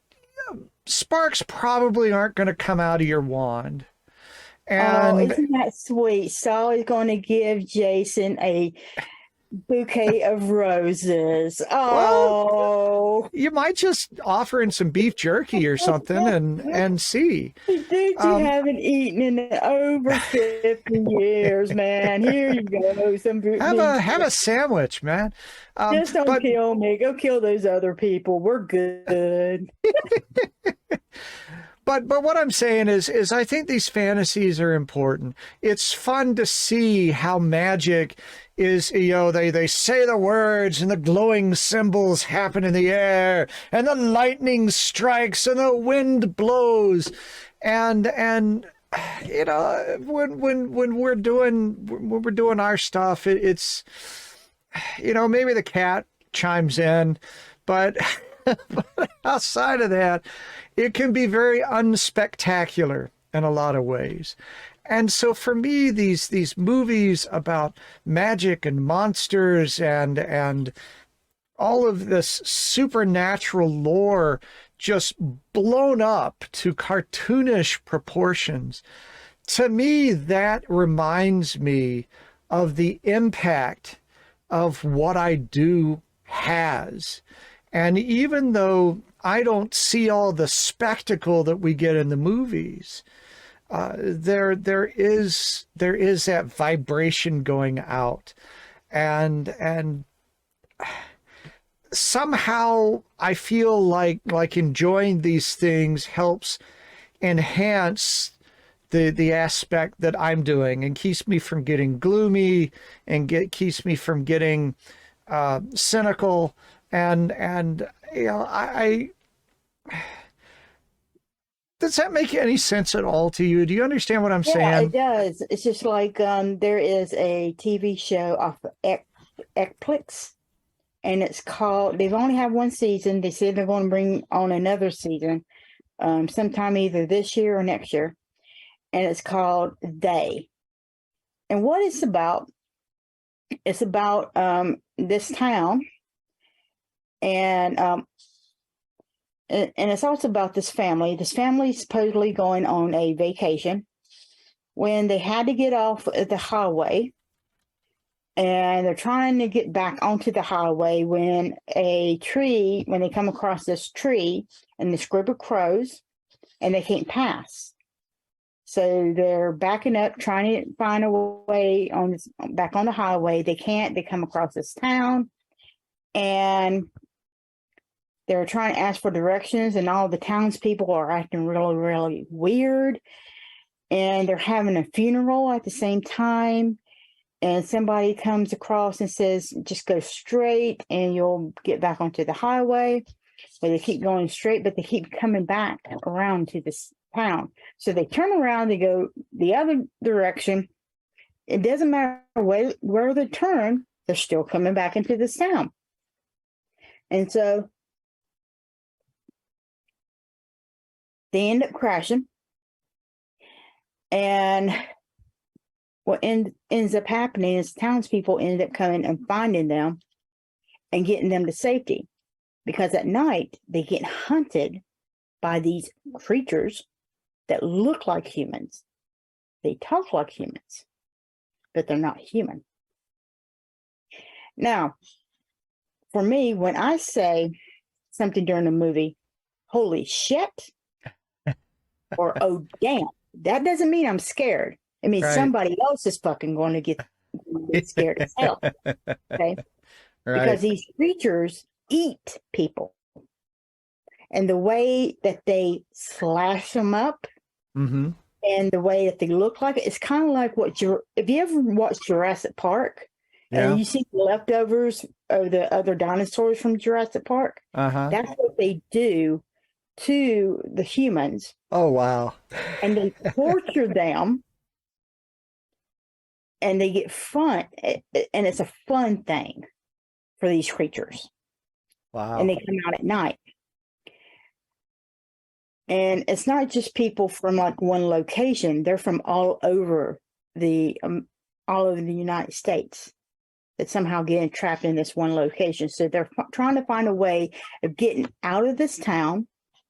sparks probably aren't going to come out of your wand. Oh, And isn't that sweet? Saul is going to give Jason a bouquet of roses. well, Oh, you might just offer in some beef jerky or something and see. dude, you haven't eaten in over 50 years, man. Here you go. Have a sandwich, man. Just don't But kill me. Go kill those other people. We're good. But what I'm saying is I think these fantasies are important. It's fun to see how magic is, they say the words and the glowing symbols happen in the air and the lightning strikes and the wind blows. And when we're doing our stuff, it's maybe the cat chimes in, but outside of that, it can be very unspectacular in a lot of ways. And so for me, these movies about magic and monsters and all of this supernatural lore just blown up to cartoonish proportions, to me, that reminds me of the impact of what I do has. And even though I don't see all the spectacle that we get in the movies, there is that vibration going out, and somehow I feel like enjoying these things helps enhance the aspect that I'm doing and keeps me from getting gloomy and keeps me from getting cynical. And I does that make any sense at all to you? Do you understand what I'm Yeah, saying? it does. It's just like there is a TV show off of Netflix, and it's called. They've only had one season. They said they're going to bring on another season, sometime either this year or next year, and it's called They. And what it's about this town. And it's also about this family. This family supposedly going on a vacation when they had to get off at the highway, and they're trying to get back onto the highway when they come across this tree and this group of crows, and they can't pass. So they're backing up, trying to find a way back on the highway. They can't. They come across this town, and they're trying to ask for directions, and all the townspeople are acting really, really weird. And they're having a funeral at the same time. And somebody comes across and says, just go straight and you'll get back onto the highway. But they keep going straight, but they keep coming back around to this town. So they turn around, they go the other direction. It doesn't matter where they turn, they're still coming back into this town. And so they end up crashing. And what ends up happening is townspeople end up coming and finding them and getting them to safety. Because at night, they get hunted by these creatures that look like humans. They talk like humans, but they're not human. Now, for me, when I say something during the movie, holy shit, or oh damn, that doesn't mean I'm scared. It means Right. somebody else is fucking going to get scared as hell. Okay. Right. Because these creatures eat people. And the way that they slash them up Mm-hmm. and the way that they look like it's kind of like if you ever watched Jurassic Park Yeah. and you see the leftovers of the other dinosaurs from Jurassic Park, Uh-huh. that's what they do to the humans. Oh, wow. And they torture them and they get fun. And it's a fun thing for these creatures. Wow. And they come out at night. And it's not just people from like one location; they're from all over the United States that somehow get trapped in this one location. So they're trying to find a way of getting out of this town.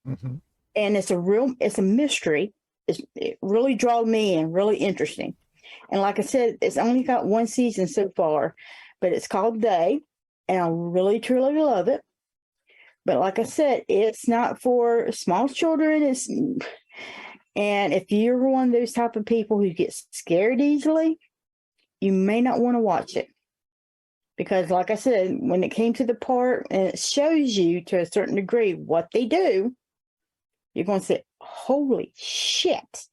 Mm-hmm. And it's a mystery. It really drew me in, really interesting. And like I said, it's only got one season so far, but it's called Day, and I really truly love it. But like I said, it's not for small children. And if you're one of those type of people who get scared easily, you may not want to watch it. Because like I said, when it came to the part and it shows you to a certain degree what they do, you're going to say, holy shit.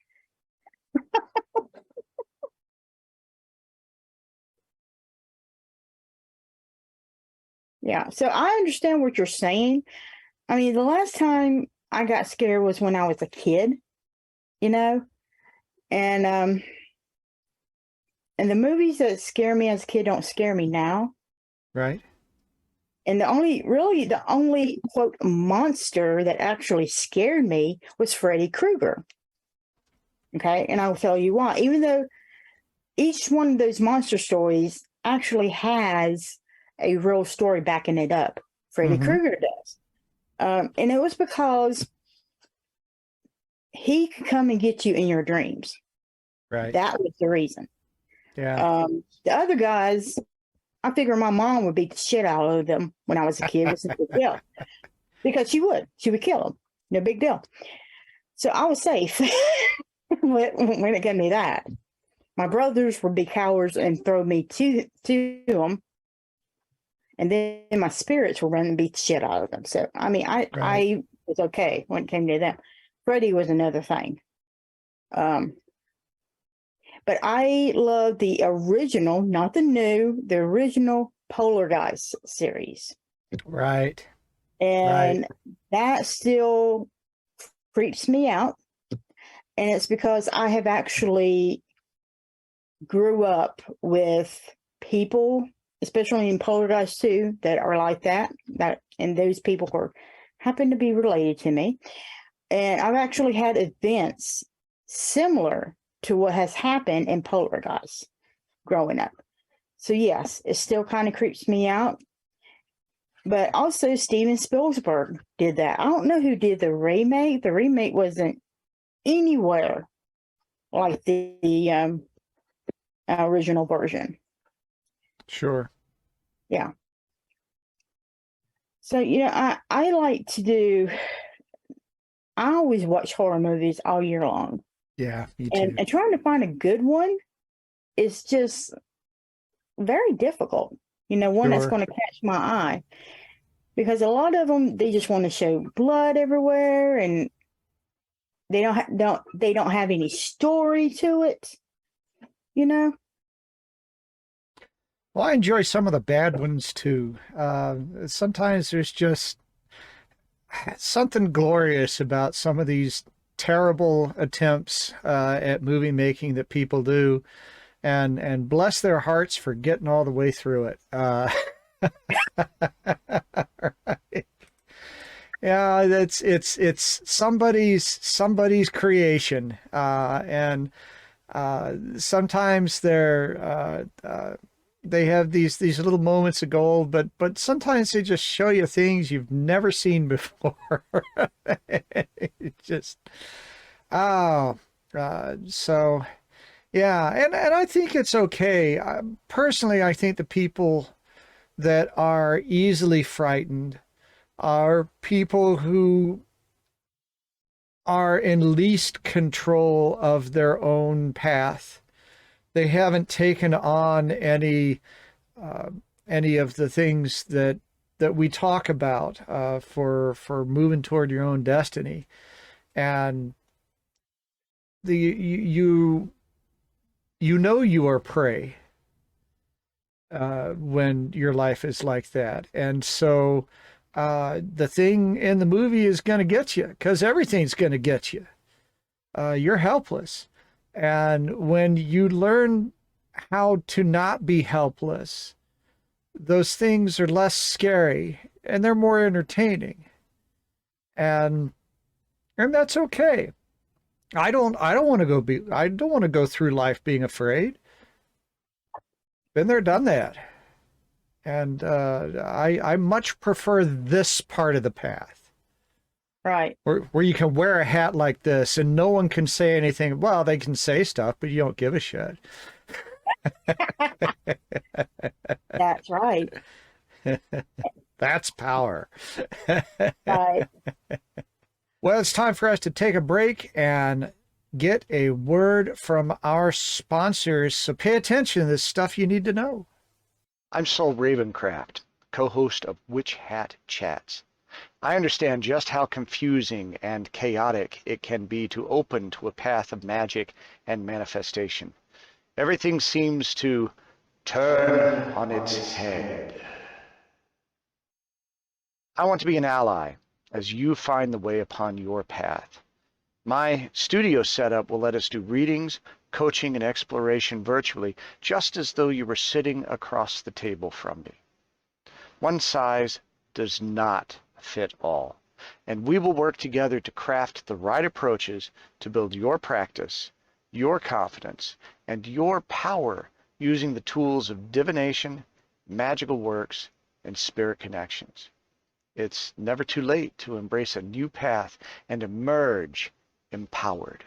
Yeah, so I understand what you're saying. I mean, the last time I got scared was when I was a kid, you know, and the movies that scare me as a kid don't scare me now. Right. And the only quote monster that actually scared me was Freddy Krueger. Okay, and I will tell you why. Even though each one of those monster stories actually has a real story backing it up, Freddy Mm-hmm. Krueger does. And it was because he could come and get you in your dreams. Right. That was the reason. Yeah. The other guys, I figure my mom would beat the shit out of them when I was a kid. It was no big deal. Because she would kill them. No big deal. So I was safe when it came to that. My brothers would be cowards and throw me to them. And then my spirits will run and beat the shit out of them. So, I mean, I was okay when it came to that. Freddy was another thing. But I love the original, not the new, the original Poltergeist series. Right. And that still creeps me out. And it's because I have actually grew up with people, especially in Poltergeist 2, that are like that, and those people happen to be related to me. And I've actually had events similar to what has happened in Poltergeist growing up. So yes, it still kind of creeps me out. But also Steven Spielberg did that. I don't know who did the remake. The remake wasn't anywhere like the original version. Sure. Yeah. So, you know, I like to do, I always watch horror movies all year long. Yeah, me too. And trying to find a good one is just very difficult. You know, one that's Sure. going to catch my eye. Because a lot of them, they just want to show blood everywhere, and they don't have any story to it, you know? Well, I enjoy some of the bad ones too. Sometimes there's just something glorious about some of these terrible attempts at movie making that people do, and bless their hearts for getting all the way through it. Right. Yeah, it's somebody's creation, and sometimes they have these little moments of gold, but sometimes they just show you things you've never seen before. Just so yeah, and I think it's okay. Personally, I think the people that are easily frightened are people who are in least control of their own path. They haven't taken on any of the things that we talk about for moving toward your own destiny. And you know you are prey when your life is like that. And so the thing in the movie is going to get you, because everything's going to get you. You're helpless. And when you learn how to not be helpless, those things are less scary and they're more entertaining. And that's okay. I don't want to go through life being afraid. Been there, done that. And I much prefer this part of the path. Right. Where you can wear a hat like this and no one can say anything. Well, they can say stuff, but you don't give a shit. That's right. That's power. Right. Well, it's time for us to take a break and get a word from our sponsors. So pay attention to this stuff you need to know. I'm Saul Ravencraft, co-host of Witch Hat Chats. I understand just how confusing and chaotic it can be to open to a path of magic and manifestation. Everything seems to turn on its head. I want to be an ally as you find the way upon your path. My studio setup will let us do readings, coaching, and exploration virtually, just as though you were sitting across the table from me. One size does not fit all, and we will work together to craft the right approaches to build your practice, your confidence, and your power using the tools of divination, magical works, and spirit connections. It's never too late to embrace a new path and emerge empowered.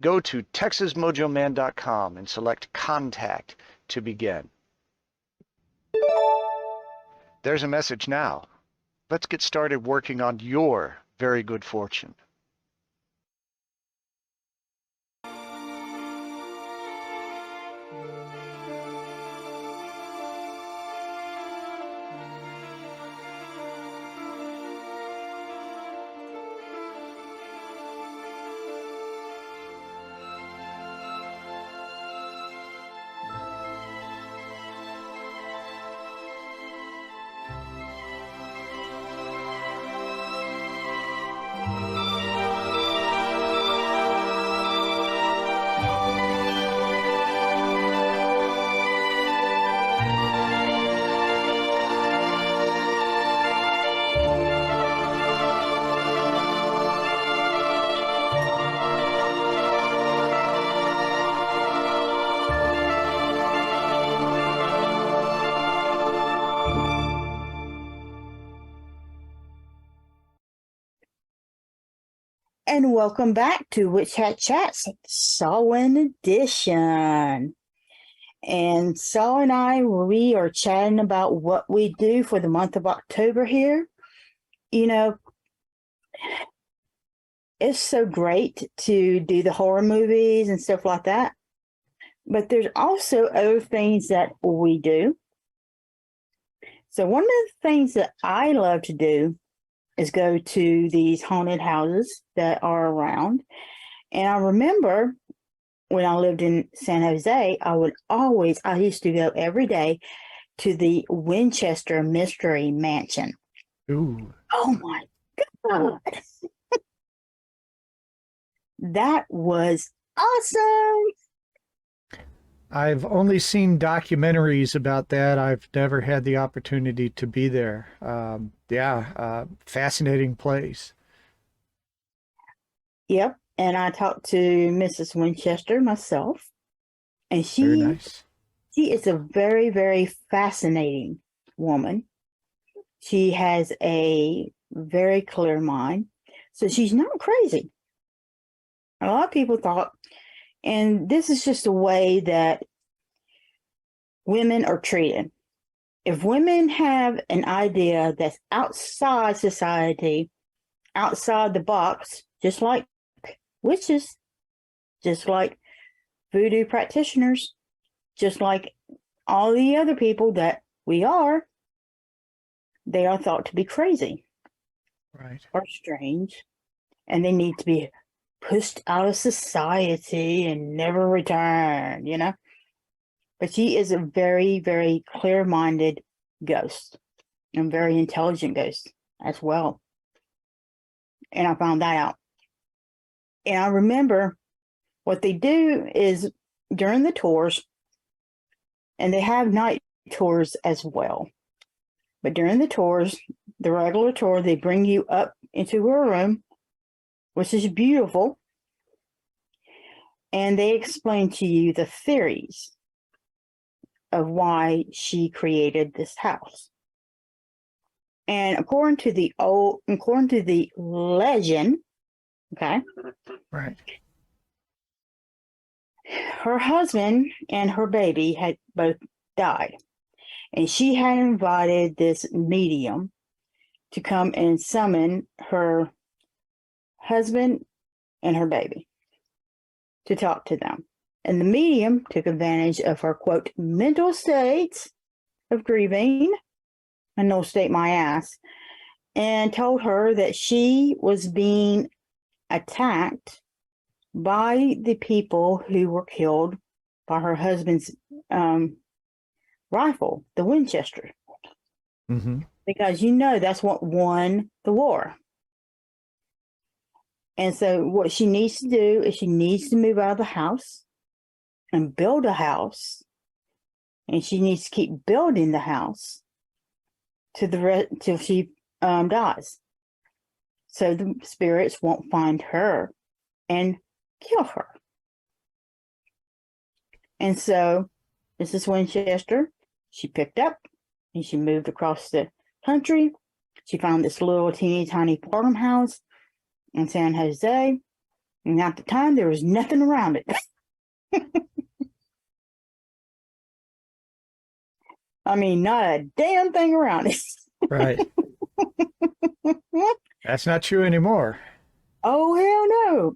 Go to TexasMojoMan.com and select Contact to begin. There's a message now. Let's get started working on your very good fortune. And welcome back to Witch Hat Chats, Samhain edition. And Saul and I, we are chatting about what we do for the month of October here. You know, it's so great to do the horror movies and stuff like that. But there's also other things that we do. So one of the things that I love to do is go to these haunted houses that are around. And I remember when I lived in San Jose, I used to go every day to the Winchester Mystery Mansion. Ooh. Oh my God. That was awesome. I've only seen documentaries about that. I've never had the opportunity to be there. Fascinating place. Yep. And I talked to Mrs. Winchester myself. And Very nice. She is a very, very fascinating woman. She has a very clear mind. So she's not crazy. A lot of people thought, and this is just a way that women are treated. if women have an idea that's outside society, outside the box, just like witches, just like voodoo practitioners, just like all the other people that we are, they are thought to be crazy, Right. or strange, and they need to be pushed out of society and never return, you know? But she is a very, very clear-minded ghost, and very intelligent ghost as well. And I found that out. And I remember what they do is during the tours, and they have night tours as well. But during the tours, the regular tour, they bring you up into her room, which is beautiful. And they explain to you the theories of why she created this house. And according to the legend, okay, Right. her husband and her baby had both died. And she had invited this medium to come and summon her husband and her baby to talk to them. And the medium took advantage of her, quote, mental state of grieving, and no state my ass, and told her that she was being attacked by the people who were killed by her husband's rifle, the Winchester. Mm-hmm. Because that's what won the war. And so what she needs to do is she needs to move out of the house and build a house. And she needs to keep building the house till she dies. So the spirits won't find her and kill her. And so Mrs. Winchester, she picked up and she moved across the country. She found this little teeny tiny farmhouse in San Jose. And at the time, there was nothing around it. I mean, not a damn thing around it. Right. That's not true anymore. Oh, hell no.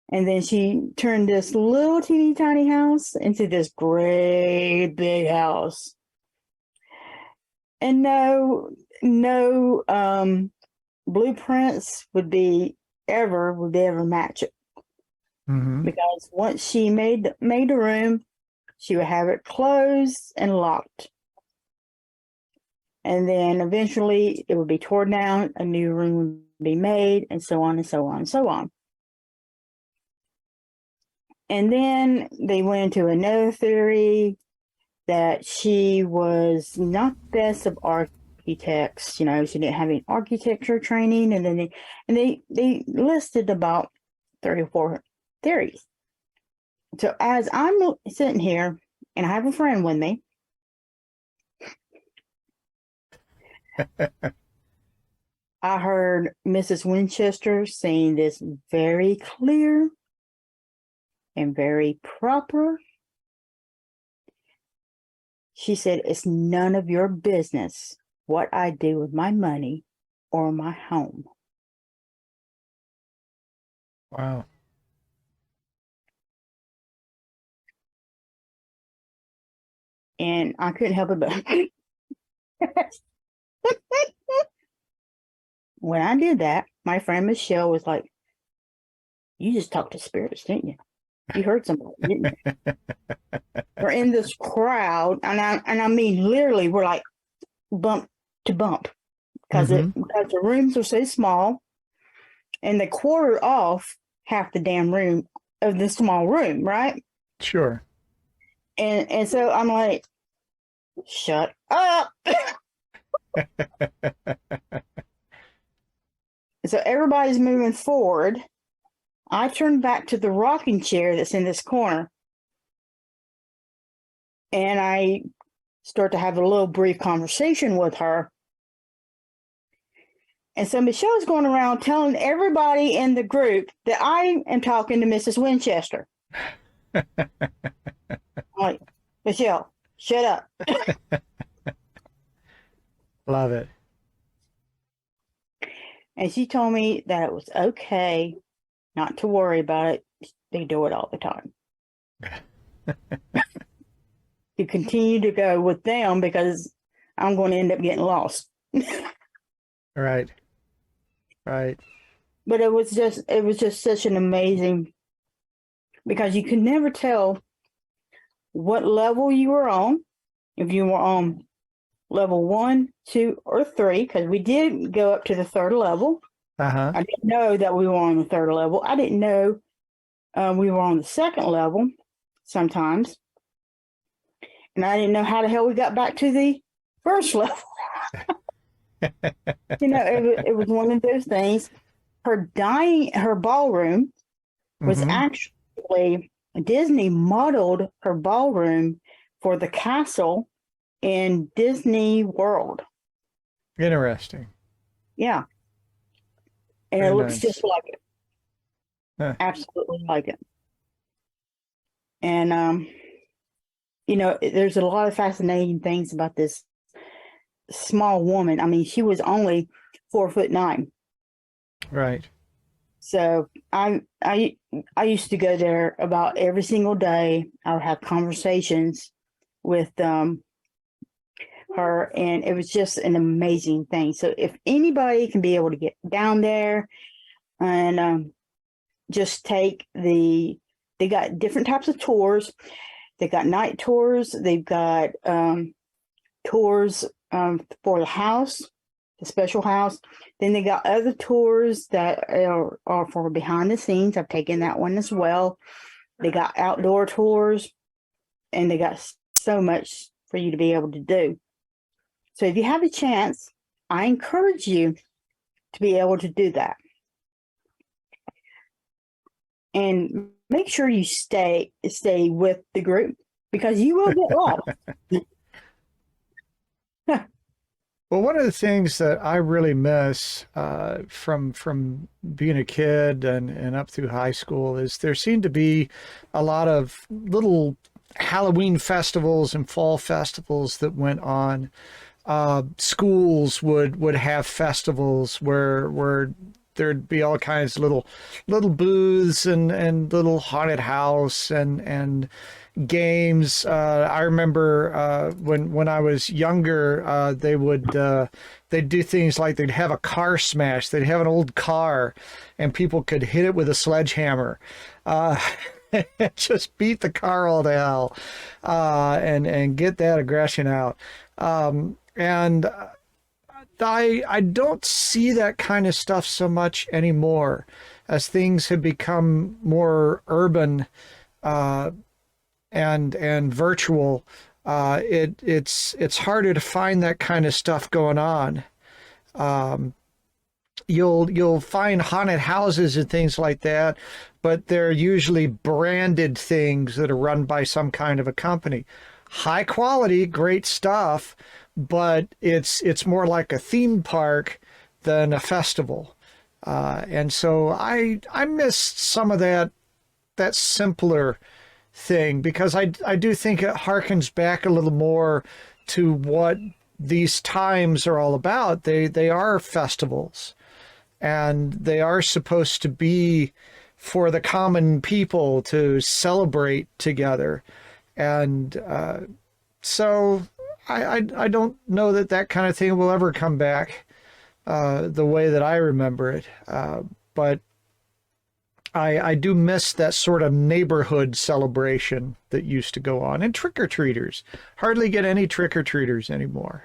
And then she turned this little teeny tiny house into this great big house. And no blueprints would ever match it. Mm-hmm. Because once she made a room, she would have it closed and locked. And then eventually it would be torn down, a new room would be made, and so on and so on and so on. And then they went into another theory that she was not the best of architects. She didn't have any architecture training. And then they listed about 3 or 4 theories. So as I'm sitting here and I have a friend with me, I heard Mrs. Winchester saying this very clear and very proper. She said, it's none of your business what I do with my money or my home. Wow. And I couldn't help it, but when I did that, my friend Michelle was like, you just talked to spirits, didn't you? You heard somebody, didn't you? We're in this crowd, and I mean, literally, we're like bump to bump because because the rooms are so small, and they quarter off half the damn room of the small room, right? Sure. And so I'm like, shut up. So everybody's moving forward. I turn back to the rocking chair that's in this corner, and I start to have a little brief conversation with her. And so Michelle's going around telling everybody in the group that I am talking to Mrs. Winchester. Like, Michelle, shut up. Love it. And she told me that it was okay not to worry about it. They do it all the time. To continue to go with them because I'm going to end up getting lost. Right. Right. But it was just such an amazing, because you could never tell what level you were on, if you were on level 1, 2, or 3, because we did go up to the 3rd level. Uh-huh. I didn't know that we were on the 3rd level. I didn't know we were on the 2nd level sometimes. And I didn't know how the hell we got back to the 1st level. It was one of those things. Her ballroom was actually, Disney modeled her ballroom for the castle in Disney World. Interesting. Yeah. And Very it looks nice. just like it. Huh. Absolutely like it. And, there's a lot of fascinating things about this small woman. I mean, she was only 4'9". Right. So I used to go there about every single day. I would have conversations with her, and it was just an amazing thing. So if anybody can be able to get down there and just take they got different types of tours. They got night tours. They've got tours for the house, the special house. Then they got other tours that are for behind the scenes. I've taken that one as well. They got outdoor tours, and they got so much for you to be able to do. So if you have a chance, I encourage you to be able to do that. And make sure you stay with the group, because you will get lost. Well, one of the things that I really miss from being a kid and up through high school is there seemed to be a lot of little Halloween festivals and fall festivals that went on. Schools would have festivals where there'd be all kinds of little booths and little haunted house and games. I remember when I was younger, they'd do things like they'd have a car smash. They'd have an old car, and people could hit it with a sledgehammer. Just beat the car all to hell, and get that aggression out. And I don't see that kind of stuff so much anymore, as things have become more urban and virtual. It's harder to find that kind of stuff going on. You'll find haunted houses and things like that, but they're usually branded things that are run by some kind of a company. High quality, great stuff, but it's more like a theme park than a festival. And so I miss some of that simpler thing, because I do think it harkens back a little more to what these times are all about. They are festivals, and they are supposed to be for the common people to celebrate together. And so I don't know that kind of thing will ever come back the way that I remember it. But I do miss that sort of neighborhood celebration that used to go on. And trick-or-treaters. Hardly get any trick-or-treaters anymore.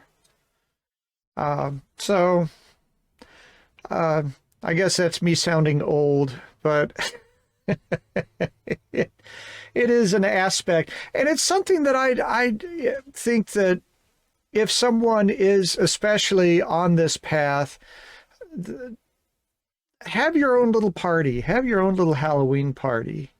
So I guess that's me sounding old, but it is an aspect. And it's something that I think that if someone is especially on this path, have your own little party, have your own little Halloween party,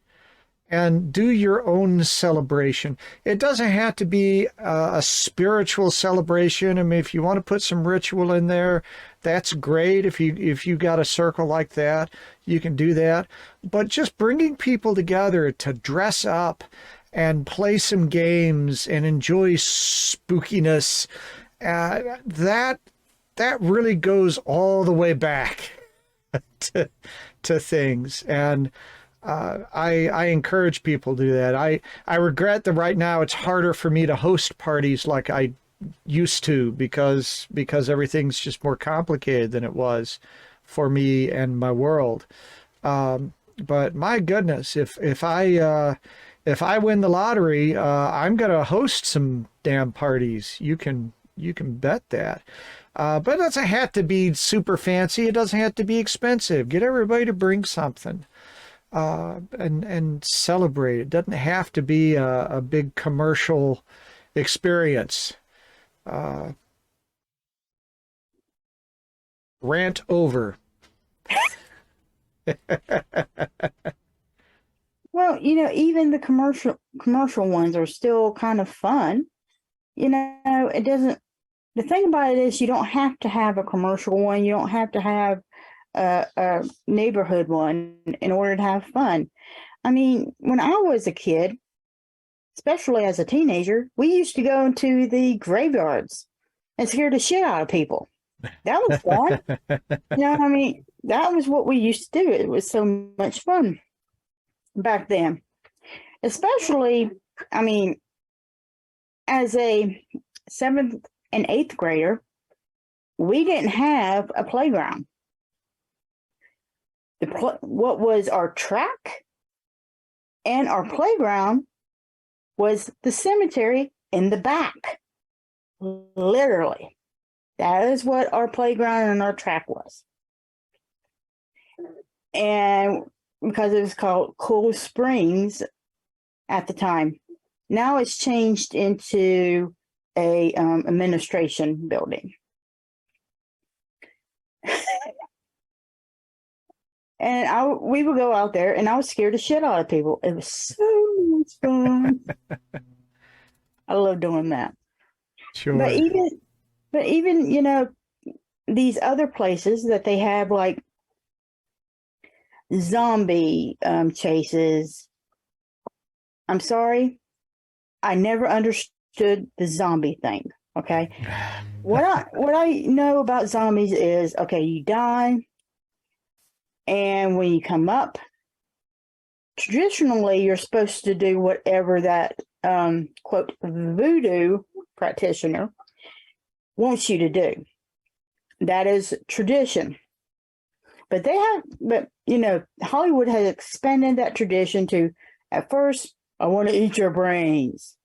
and do your own celebration. It doesn't have to be a spiritual celebration. I mean, if you want to put some ritual in there, that's great. If you got a circle like that, you can do that. But just bringing people together to dress up and play some games and enjoy spookiness, that really goes all the way back to things. And I encourage people to do that. I regret that right now it's harder for me to host parties like I used to, because everything's just more complicated than it was for me and my world. But my goodness, if I win the lottery, I'm gonna host some damn parties. You can bet that. But it doesn't have to be super fancy. It doesn't have to be expensive. Get everybody to bring something. And celebrate. It doesn't have to be a big commercial experience. Rant over. Well, even the commercial ones are still kind of fun. It doesn't. The thing about it is, you don't have to have a commercial one. You don't have to have a neighborhood one in order to have fun. I mean, when I was a kid, especially as a teenager, we used to go into the graveyards and scare the shit out of people. That was fun. I mean, that was what we used to do. It was so much fun back then. Especially, I mean, as a 7th and 8th grader, we didn't have a playground. What was our track and our playground was the cemetery in the back. Literally. That is what our playground and our track was. And because it was called Cool Springs at the time. Now it's changed into a administration building. And we would go out there, and I was scared the shit out of people. It was so much fun. I love doing that. Sure. But even these other places that they have, like zombie chases. I'm sorry, I never understood the zombie thing. Okay, what I know about zombies is, okay, you die. And when you come up, traditionally, you're supposed to do whatever that, quote, voodoo practitioner wants you to do. That is tradition. But Hollywood has expanded that tradition to, at first, I want to eat your brains.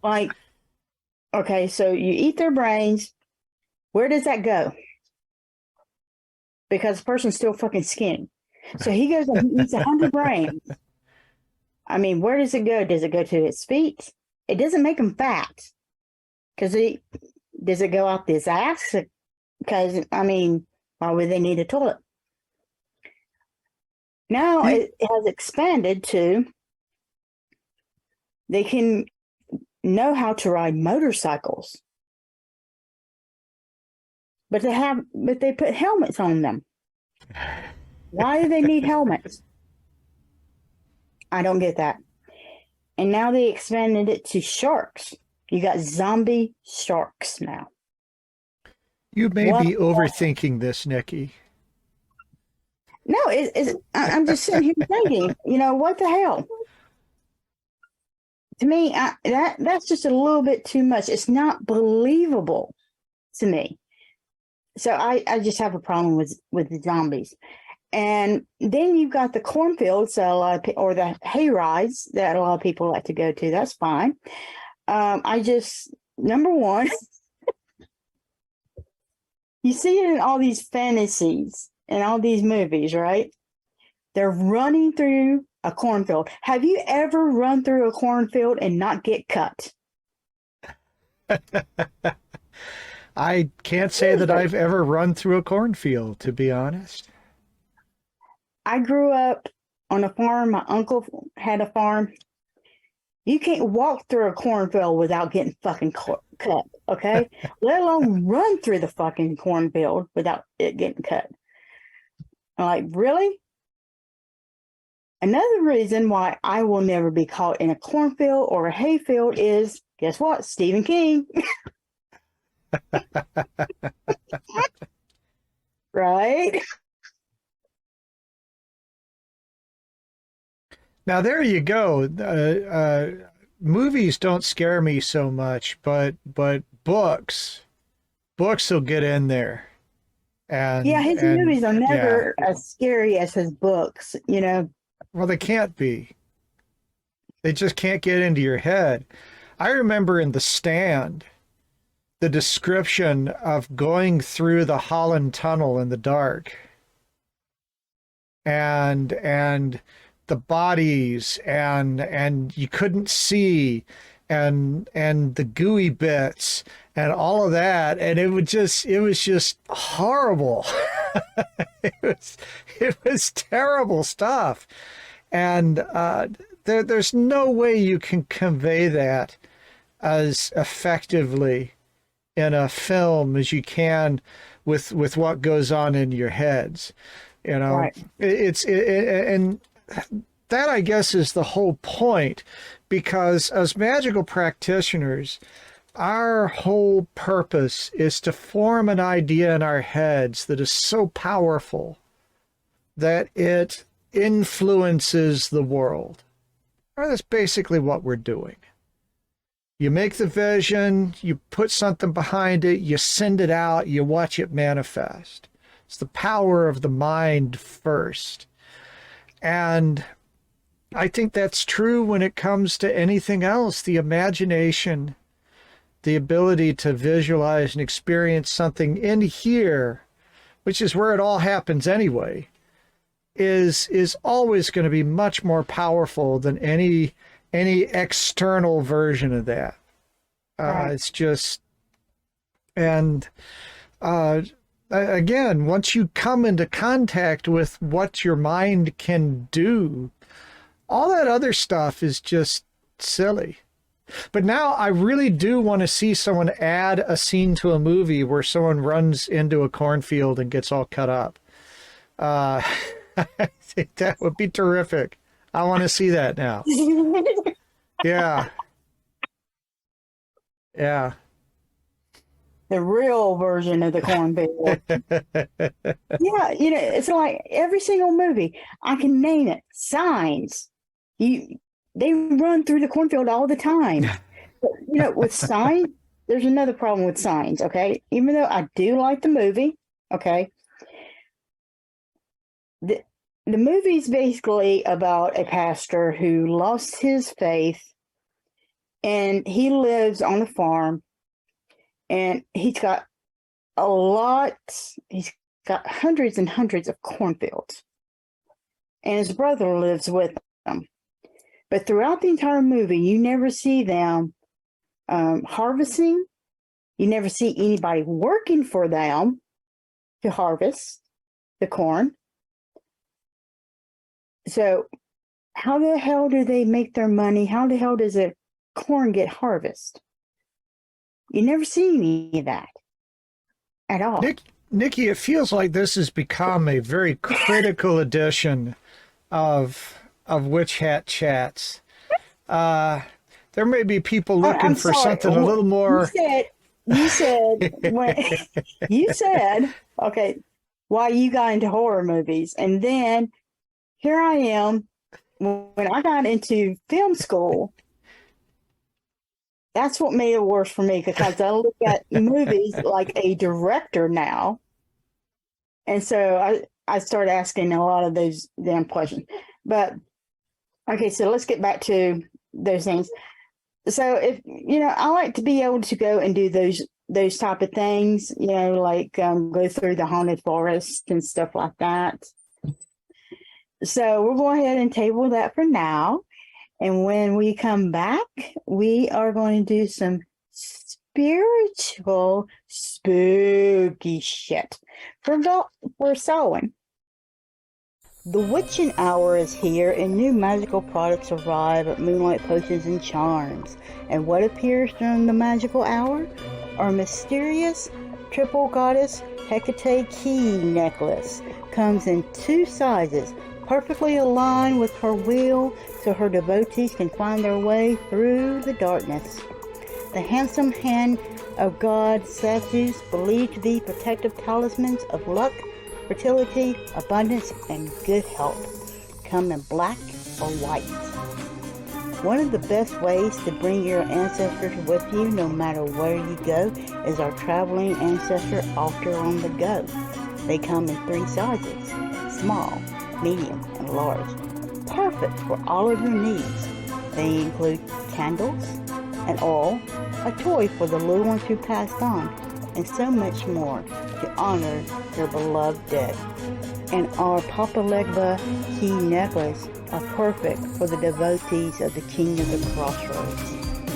Like, okay, so you eat their brains. Where does that go? Because the person's still fucking skinny. So he goes and he eats 100 brains. I mean, where does it go? Does it go to his feet? It doesn't make him fat. Does it go out his ass? Because, I mean, why would they need a toilet? Now it has expanded to, they can know how to ride motorcycles. But they put helmets on them. Why do they need helmets? I don't get that. And now they expanded it to sharks. You got zombie sharks now. You may be overthinking this, Nikki. No, I'm just sitting here thinking, what the hell? To me, that's just a little bit too much. It's not believable to me. So I just have a problem with the zombies. And then you've got the cornfields or the hay rides that a lot of people like to go to. That's fine. Number one, you see it in all these fantasies and all these movies, right? They're running through a cornfield. Have you ever run through a cornfield and not get cut? I can't say that I've ever run through a cornfield, to be honest. I grew up on a farm. My uncle had a farm. You can't walk through a cornfield without getting fucking cut, okay? Let alone run through the fucking cornfield without it getting cut. I'm like, really? Another reason why I will never be caught in a cornfield or a hayfield is, guess what? Stephen King. Right? Now there you go. Movies don't scare me so much, but books will get in there. And yeah, his movies are never as scary as his books, you know. Well, they can't be. They just can't get into your head. I remember in The Stand, the description of going through the Holland Tunnel in the dark, and the bodies, and you couldn't see, and the gooey bits and all of that, and it was just horrible. it was terrible stuff, and there's no way you can convey that as effectively in a film as you can with what goes on in your heads. You know, right. And that, I guess, is the whole point, because as magical practitioners, our whole purpose is to form an idea in our heads that is so powerful that it influences the world. Well, that's basically what we're doing. You make the vision, you put something behind it, you send it out, you watch it manifest. It's the power of the mind first. And I think that's true when it comes to anything else. The imagination, the ability to visualize and experience something in here, which is where it all happens anyway, is always going to be much more powerful than any external version of that. Right. It's just, and again, once you come into contact with what your mind can do, all that other stuff is just silly. But now I really do want to see someone add a scene to a movie where someone runs into a cornfield and gets all cut up. I think that would be terrific. I want to see that now. Yeah. Yeah. The real version of the cornfield. Yeah, you know, it's like every single movie. I can name it. Signs. They run through the cornfield all the time. But, you know, with Signs, there's another problem with Signs, okay? Even though I do like the movie, okay? The movie's basically about a pastor who lost his faith, and he lives on a farm, and he's got hundreds and hundreds of cornfields, and his brother lives with him. But throughout the entire movie, you never see them harvesting. You never see anybody working for them to harvest the corn. So how the hell do they make their money? How the hell does the corn get harvested? You never see any of that at all. Nikki, it feels like this has become a very critical edition of Witch Hat Chats. There may be people looking for something a little more. You said okay, why you got into horror movies, and then here I am when I got into film school. That's what made it worse for me, because I look at movies like a director now, and so I started asking a lot of those damn questions. But okay, so let's get back to those things. So if you know, I like to be able to go and do those type of things, you know, like go through the haunted forest and stuff like that. So we'll go ahead and table that for now. And when we come back, we are going to do some spiritual, spooky shit for Samhain. The witching hour is here and new magical products arrive at Moonlight Potions and Charms. And what appears during the magical hour? Our mysterious triple goddess Hecate key necklace comes in 2 sizes, perfectly aligned with her wheel so her devotees can find their way through the darkness. The handsome hand of God statues believed to be protective talismans of luck, fertility, abundance, and good health come in black or white. One of the best ways to bring your ancestors with you no matter where you go is our traveling ancestor altar on the go. They come in 3 sizes, small, medium, and large, perfect for all of your needs. They include candles, an oil, a toy for the little ones who passed on, and so much more to honor their beloved dead. And our Papa Legba key necklace are perfect for the devotees of the King of the Crossroads.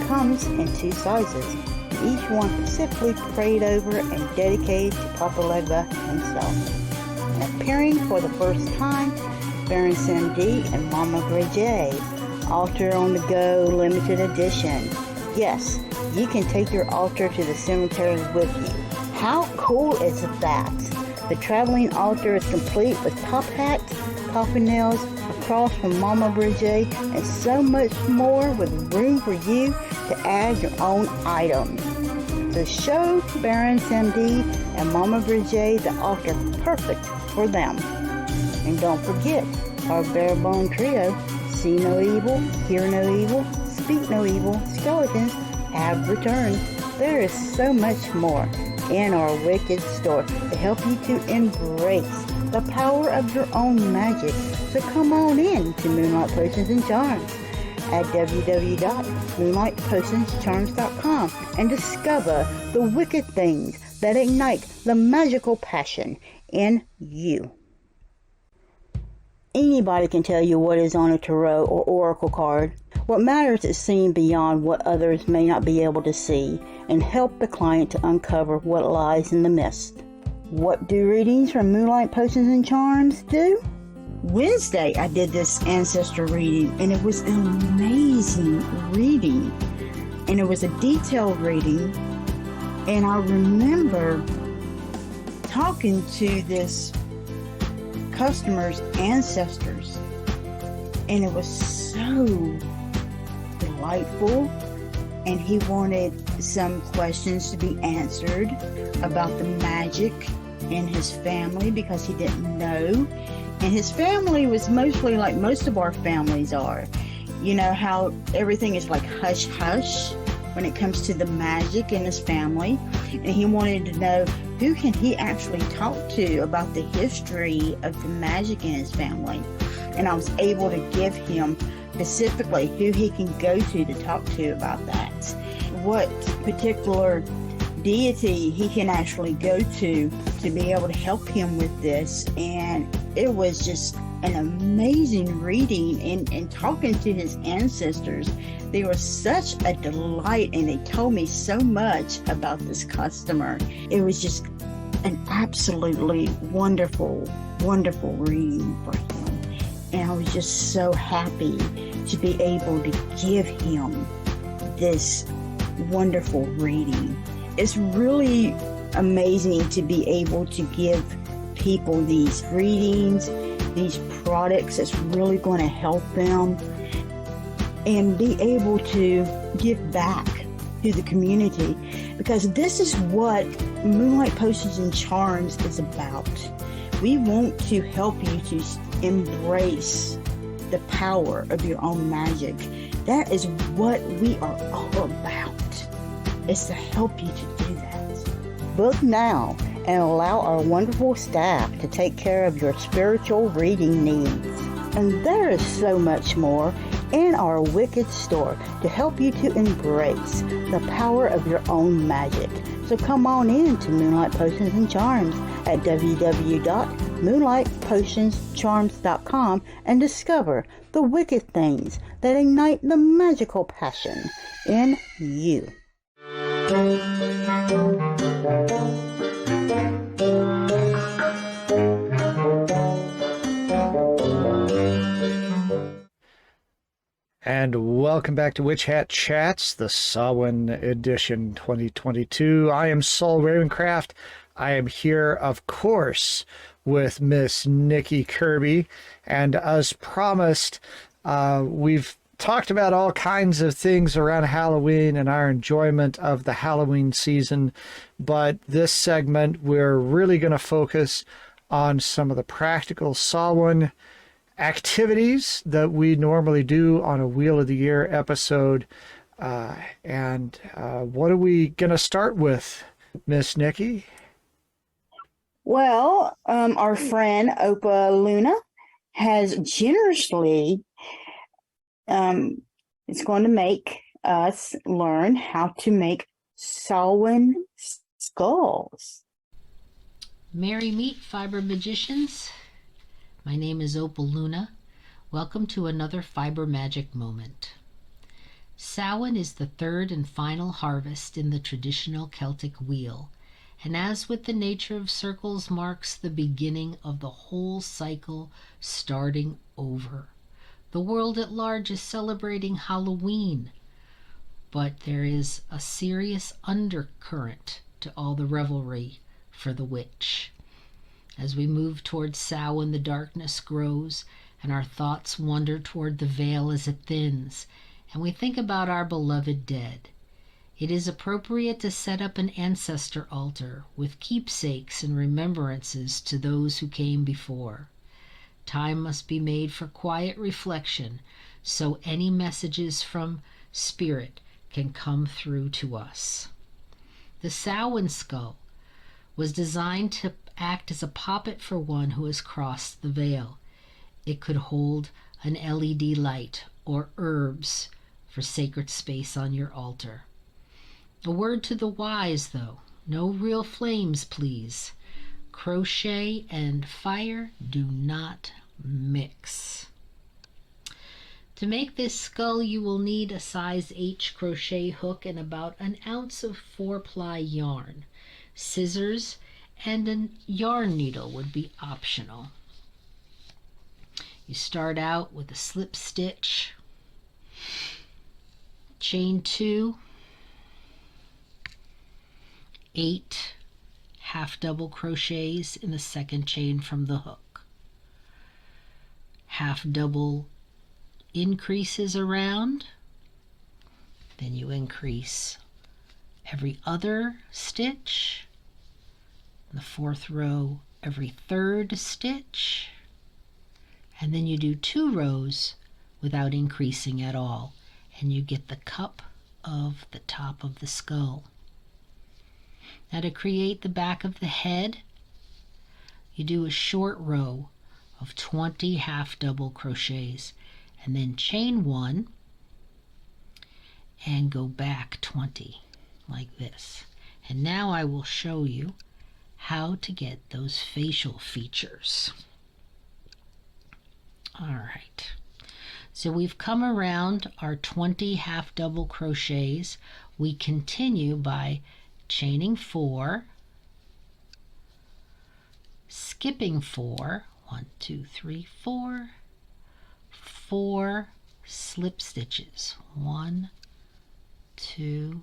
Comes in 2 sizes, each one specifically prayed over and dedicated to Papa Legba himself. And appearing for the first time, Baron Sam D and Mama Bridget, Altar on the Go limited edition. Yes, you can take your altar to the cemetery with you. How cool is that? The traveling altar is complete with top hats, coffin nails, a cross from Mama Bridget, and so much more with room for you to add your own items. So show Baron Sam D and Mama Bridget the altar perfect for them. And don't forget, our barebone trio, See No Evil, Hear No Evil, Speak No Evil skeletons have returned. There is so much more in our wicked store to help you to embrace the power of your own magic. So come on in to Moonlight Potions and Charms at www.moonlightpotionscharms.com and discover the wicked things that ignite the magical passion in you. Anybody can tell you what is on a tarot or oracle card. What matters is seeing beyond what others may not be able to see and help the client to uncover what lies in the mist. What do readings from Moonlight Potions and Charms do? Wednesday I did this ancestor reading and it was an amazing reading. And it was a detailed reading. And I remember talking to this customer's ancestors, and it was so delightful, and he wanted some questions to be answered about the magic in his family because he didn't know, and his family was mostly like most of our families are. You know how everything is like hush hush when it comes to the magic in his family, and he wanted to know who can he actually talk to about the history of the magic in his family. And I was able to give him specifically who he can go to talk to about that, what particular deity he can actually go to be able to help him with this. And it was just an amazing reading, and talking to his ancestors, they were such a delight, and they told me so much about this customer. It was just an absolutely wonderful, wonderful reading for him. And I was just so happy to be able to give him this wonderful reading. It's really amazing to be able to give people these readings, these products that's really going to help them, and be able to give back to the community, because this is what Moonlight Potions and Charms is about. We want to help you to embrace the power of your own magic. That is what we are all about, is to help you to do that. Book now and allow our wonderful staff to take care of your spiritual reading needs. And there is so much more in our wicked store to help you to embrace the power of your own magic. So come on in to Moonlight Potions and Charms at www.moonlightpotionscharms.com and discover the wicked things that ignite the magical passion in you. welcome back to Witch Hat Chats, the Samhain edition 2022. I am Saul Ravencraft. I am here, of course, with Miss Nikki Kirby. And as promised, we've talked about all kinds of things around Halloween and our enjoyment of the Halloween season. But this segment, we're really going to focus on some of the practical Samhain activities that we normally do on a Wheel of the Year episode. And what are we going to start with, Miss Nikki? Well, our friend Opa Luna has generously it's going to make us learn how to make Samhain skulls. Merry meet, fiber magicians. My name is Opal Luna. Welcome to another fiber magic moment. Samhain is the third and final harvest in the traditional Celtic wheel, and as with the nature of circles, marks the beginning of the whole cycle starting over. The world at large is celebrating Halloween, but there is a serious undercurrent to all the revelry for the witch. As we move towards Samhain, the darkness grows, and our thoughts wander toward the veil as it thins, and we think about our beloved dead. It is appropriate to set up an ancestor altar with keepsakes and remembrances to those who came before. Time must be made for quiet reflection, so any messages from Spirit can come through to us. The Samhain skull was designed to act as a poppet for one who has crossed the veil. It could hold an LED light or herbs for sacred space on your altar. A word to the wise, though, no real flames, please. Crochet and fire do not mix. To make this skull, you will need a size H crochet hook and about an ounce of 4-ply yarn. Scissors and a yarn needle would be optional. You start out with a slip stitch, chain 2, 8 half double crochets in the second chain from the hook. Half double increases around, then you increase every other stitch. In the fourth row, every third stitch, and then you do 2 rows without increasing at all, and you get the cup of the top of the skull. Now to create the back of the head, you do a short row of 20 half double crochets and then chain 1 and go back 20 like this. And now I will show you how to get those facial features. All right, so we've come around our 20 half double crochets. We continue by chaining 4, skipping 4, 1, 2, 3, 4, 4 slip stitches, 1, 2,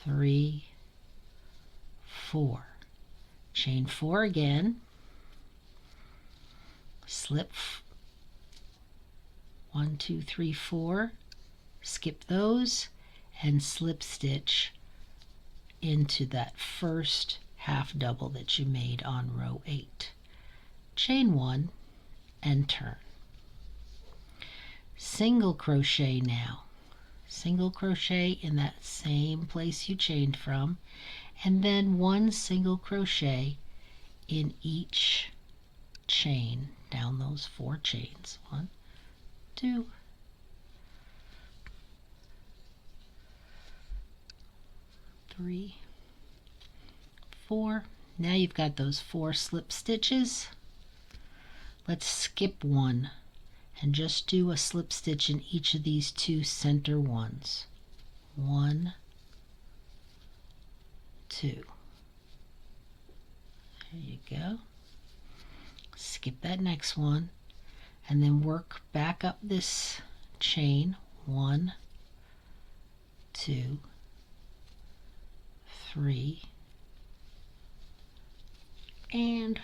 3, 4. Chain 4 again, slip 1, 2, 3, 4, skip those, and slip stitch into that first half double that you made on row 8. Chain 1 and turn. Single crochet now. Single crochet in that same place you chained from, and then 1 single crochet in each chain down those 4 chains. 1, 2, 3, 4. Now you've got those 4 slip stitches. Let's skip 1 and just do a slip stitch in each of these 2 center ones. 1, 2. There you go. Skip that next one and then work back up this chain. 1, 2, 3, and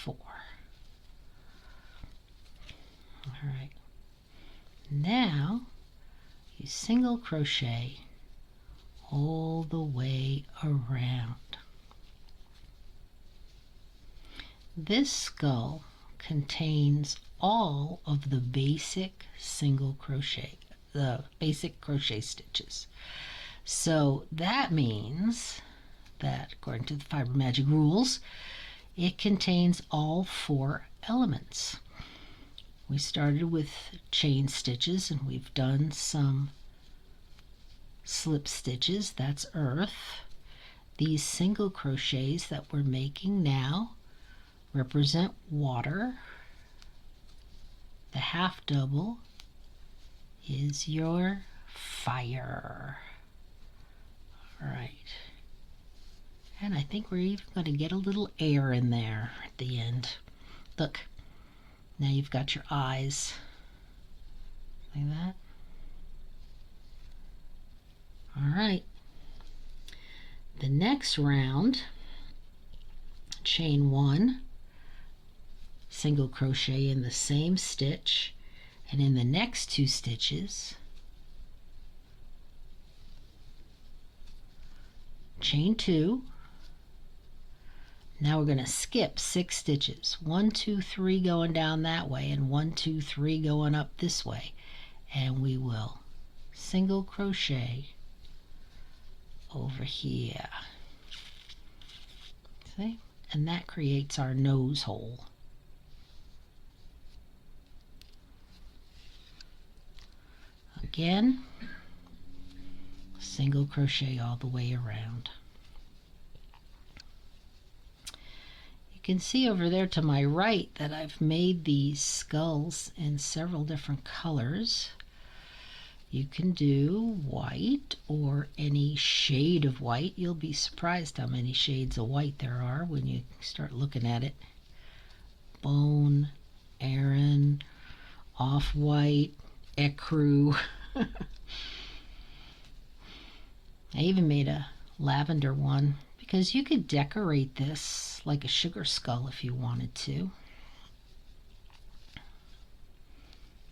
4. All right. Now you single crochet all the way around. This skull contains all of the basic basic crochet stitches. So that means that according to the Fiber Magic rules, it contains all 4 elements. We started with chain stitches and we've done some slip stitches, that's earth. These single crochets that we're making now represent water. The half double is your fire. All right. And I think we're even going to get a little air in there at the end. Look, now you've got your eyes. Like that. All right. The next round, chain 1, single crochet in the same stitch, and in the next 2 stitches, chain 2. Now we're going to skip 6 stitches. 1, 2, 3 going down that way, and 1, 2, 3 going up this way. And we will single crochet over here. See? And that creates our nose hole. Again, single crochet all the way around. You can see over there to my right that I've made these skulls in several different colors. You can do white or any shade of white. You'll be surprised how many shades of white there are when you start looking at it. Bone, Aran, off-white, ecru. I even made a lavender one because you could decorate this like a sugar skull if you wanted to.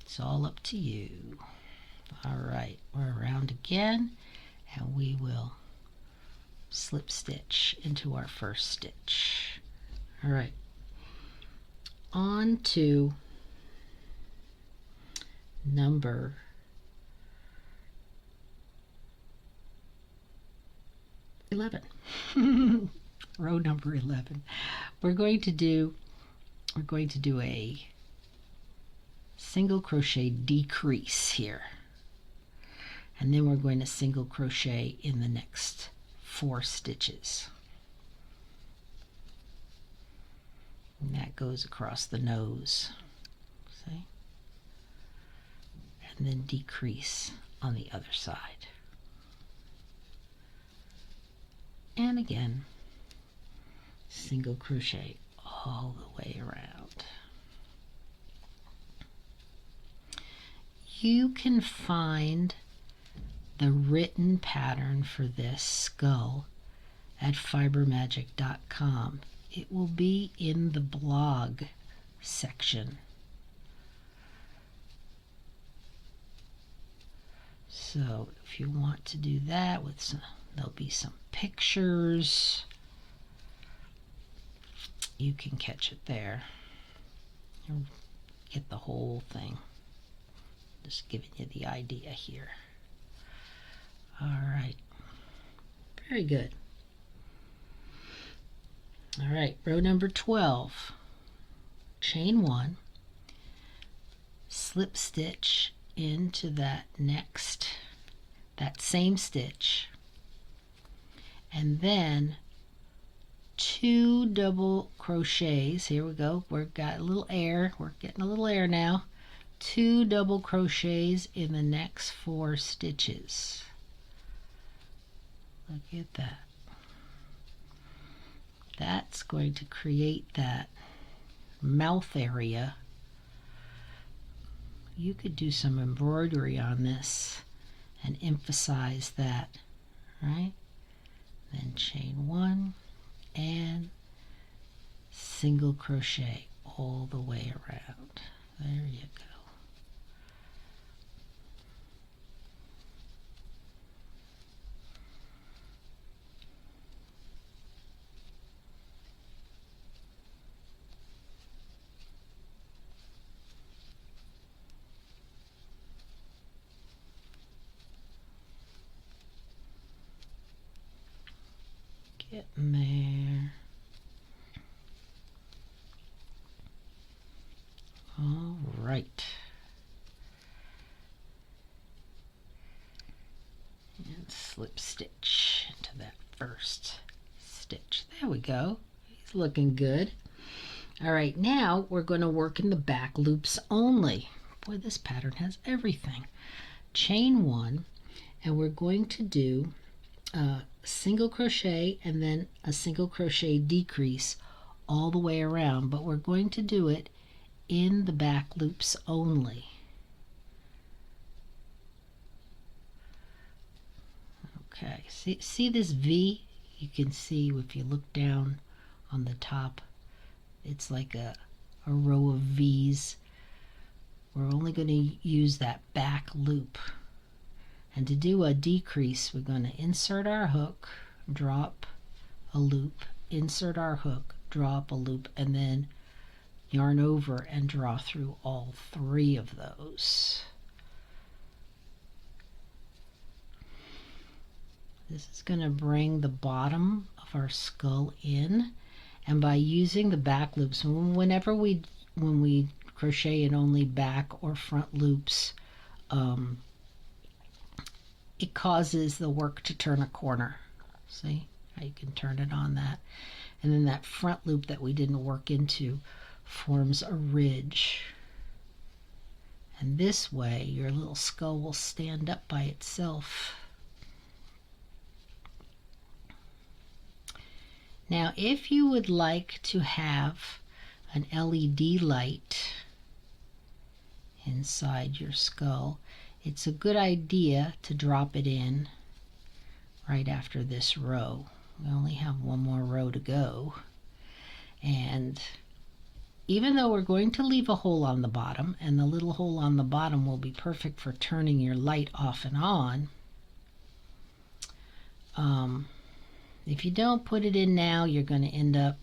It's all up to you. All right, we're around again and we will slip stitch into our first stitch. All right, on to number 11. Row number 11. We're going to do a single crochet decrease here, and then we're going to single crochet in the next 4 stitches, and that goes across the nose. See? And then decrease on the other side. And again, single crochet all the way around. You can find the written pattern for this skull at fibermagic.com. It will be in the blog section. So if you want to do that with some, there'll be some pictures. You can catch it there. You'll get the whole thing. Just giving you the idea here. All right. Very good. All right, row number 12. Chain 1. Slip stitch into that same stitch, and then 2 double crochets. Here we go. We've got a little air. We're getting a little air now. 2 double crochets in the next 4 stitches. Look at that. That's going to create that mouth area. you could do some embroidery on this and emphasize that, right? Then chain 1 and single crochet all the way around. There you go. Getting there. All right. And slip stitch into that first stitch. There we go. He's looking good. All right, now we're going to work in the back loops only. Boy, this pattern has everything. Chain 1, and we're going to do single crochet and then a single crochet decrease all the way around, but we're going to do it in the back loops only. Okay, see this V? You can see if you look down on the top, it's like a row of V's. We're only going to use that back loop. And to do a decrease, we're going to insert our hook, drop a loop, insert our hook, drop a loop, and then yarn over and draw through all 3 of those. This is going to bring the bottom of our skull in, and by using the back loops, when we crochet in only back or front loops, it causes the work to turn a corner. See how you can turn it on that, and then that front loop that we didn't work into forms a ridge, and this way your little skull will stand up by itself. Now if you would like to have an LED light inside your skull, it's a good idea to drop it in right after this row. We only have one more row to go, and even though we're going to leave a hole on the bottom, and the little hole on the bottom will be perfect for turning your light off and on, if you don't put it in now, you're going to end up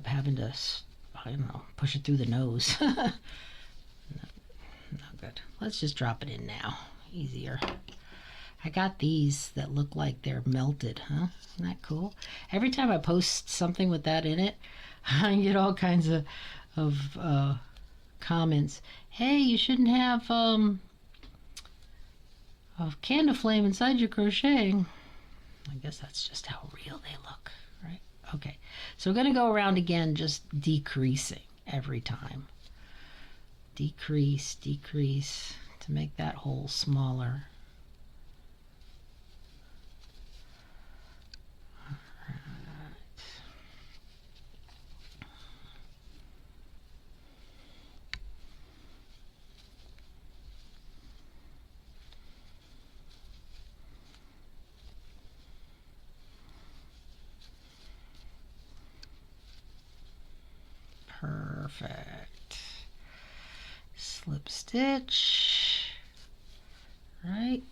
having to, I don't know, push it through the nose. Not good. Let's just drop it in now. Easier. I got these that look like they're melted, huh? Isn't that cool? Every time I post something with that in it, I get all kinds of comments. Hey, you shouldn't have a candle flame inside your crocheting. I guess that's just how real they look, right? Okay, so we're going to go around again, just decreasing every time. Decrease, decrease to make that hole smaller. Perfect. Slip stitch, right?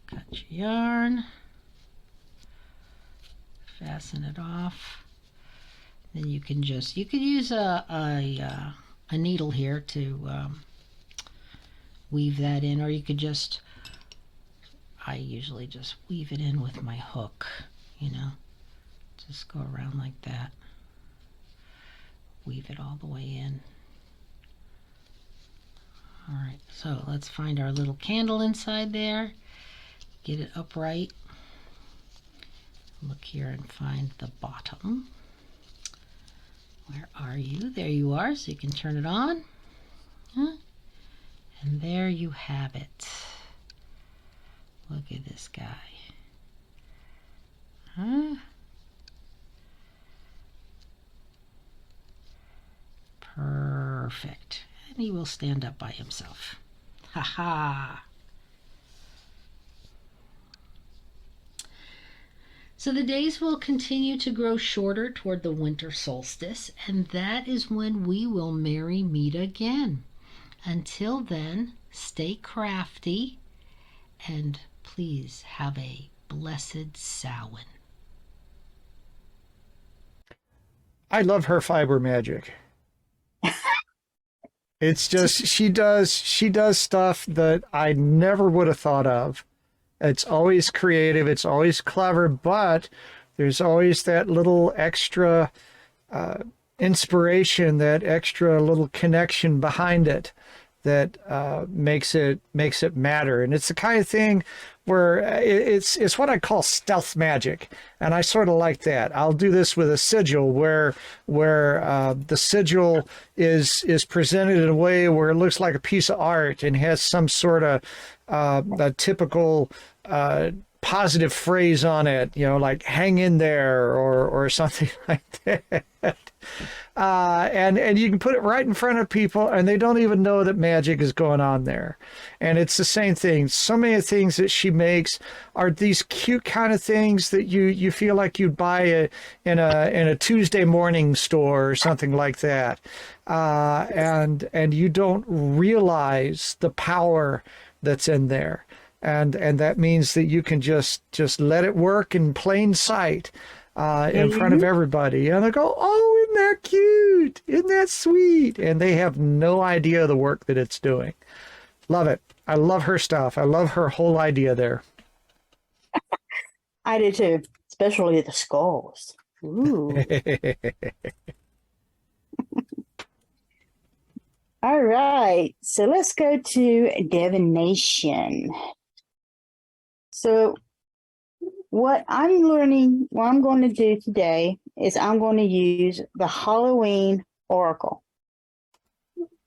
Cut your yarn, fasten it off. Then you can use a needle here to weave that in, or you could just, I usually just weave it in with my hook, you know. Just go around like that. Weave it all the way in. Alright, so let's find our little candle inside there. Get it upright. Look here and find the bottom. Where are you? There you are, so you can turn it on. Huh? And there you have it. Look at this guy. Huh? Perfect. And he will stand up by himself. Ha ha. So the days will continue to grow shorter toward the winter solstice, and that is when we will merry meet again. Until then, stay crafty, and please have a blessed Samhain. I love her fiber magic. It's just she does stuff that I never would have thought of. It's always creative, it's always clever, but there's always that little extra inspiration, that extra little connection behind it that makes it matter. And it's the kind of thing where it's what I call stealth magic, and I sort of like that. I'll do this with a sigil where the sigil is presented in a way where it looks like a piece of art and has some sort of a typical positive phrase on it, like "hang in there" or something like that. And you can put it right in front of people, and they don't even know that magic is going on there. And it's the same thing. So many things that she makes are these cute kind of things that you feel like you'd buy in a Tuesday morning store or something like that. And you don't realize the power that's in there. And that means that you can just let it work in plain sight in front of everybody. And they go, "Oh, isn't that cute? Isn't that sweet?" And they have no idea the work that it's doing. Love it. I love her stuff. I love her whole idea there. I do too, especially the skulls. Ooh. All right, so let's go to divination. So what I'm going to do today is I'm going to use the Halloween Oracle.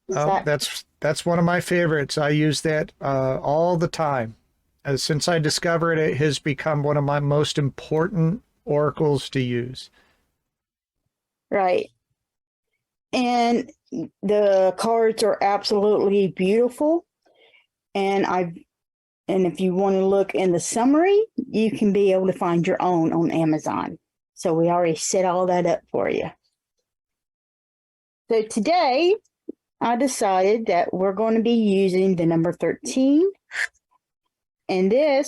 That's one of my favorites. I use that all the time. Since I discovered it, it has become one of my most important oracles to use. Right. And the cards are absolutely beautiful. And if you want to look in the summary, you can be able to find your own on Amazon. So we already set all that up for you. So today, I decided that we're going to be using the number 13. And I'm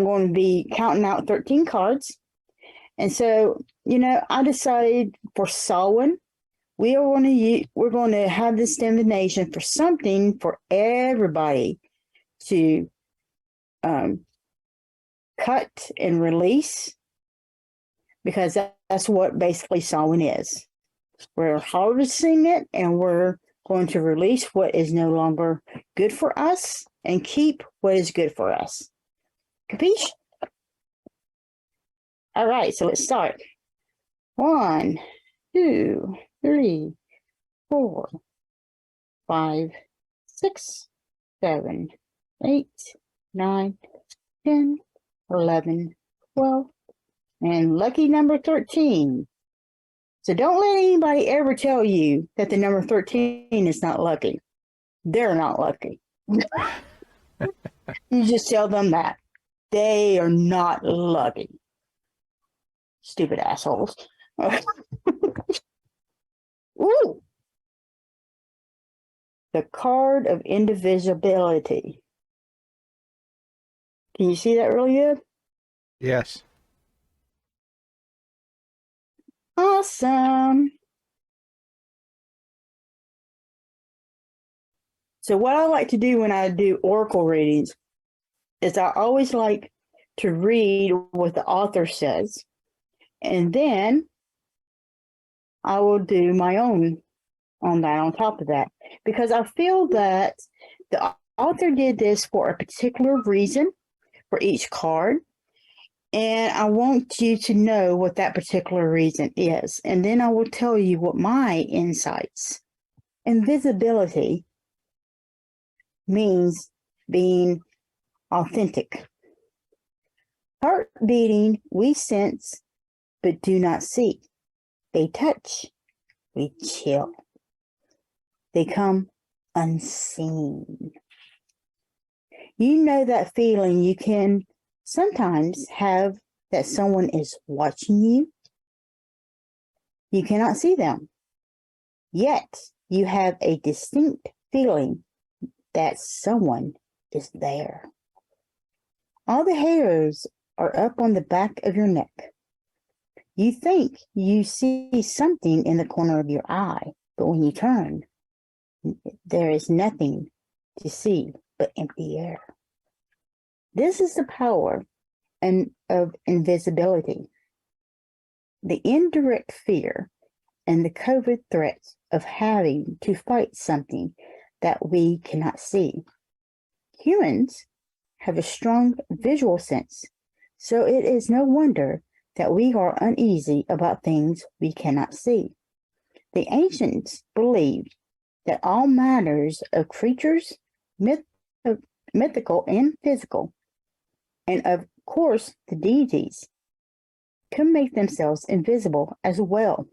going to be counting out 13 cards. And so, I decided for Samhain, we're going to have this divination for something for everybody to cut and release, because that's what basically Samhain is. We're harvesting it, and we're going to release what is no longer good for us and keep what is good for us. Capiche? All right, so let's start. 1, 2, 3, 4, 5, 6, 7, 8, 9, 10, 11, 12, and lucky number 13. So don't let anybody ever tell you that the number 13 is not lucky. They're not lucky. You just tell them that. They are not lucky. Stupid assholes. Ooh. The card of indivisibility. Can you see that really good? Yes. Awesome. So what I like to do when I do oracle readings is I always like to read what the author says, and then I will do my own on top of that, because I feel that the author did this for a particular reason for each card. And I want you to know what that particular reason is. And then I will tell you what my insights. Invisibility means being authentic. Heart beating, we sense, but do not see. They touch, we chill. They come unseen. You know that feeling you can sometimes have that someone is watching you. You cannot see them, yet you have a distinct feeling that someone is there. All the hairs are up on the back of your neck. You think you see something in the corner of your eye, but when you turn, there is nothing to see but empty air. This is the power of invisibility. The indirect fear and the COVID threats of having to fight something that we cannot see. Humans have a strong visual sense, so it is no wonder that we are uneasy about things we cannot see. The ancients believed that all matters of creatures, mythical and physical, and of course the deities, could make themselves invisible as well.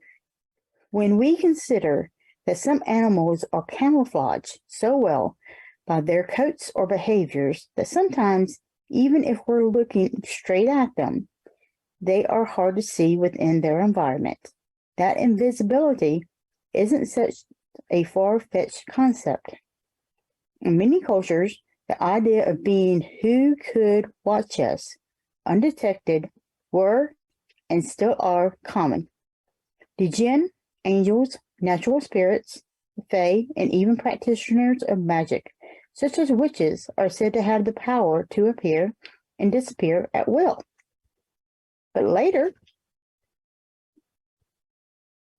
When we consider that some animals are camouflaged so well by their coats or behaviors that sometimes, even if we're looking straight at them, they are hard to see within their environment, that invisibility isn't such a far-fetched concept. In many cultures, the idea of being who could watch us undetected were and still are common. The jinn, angels, natural spirits, fae, and even practitioners of magic, such as witches, are said to have the power to appear and disappear at will. But later,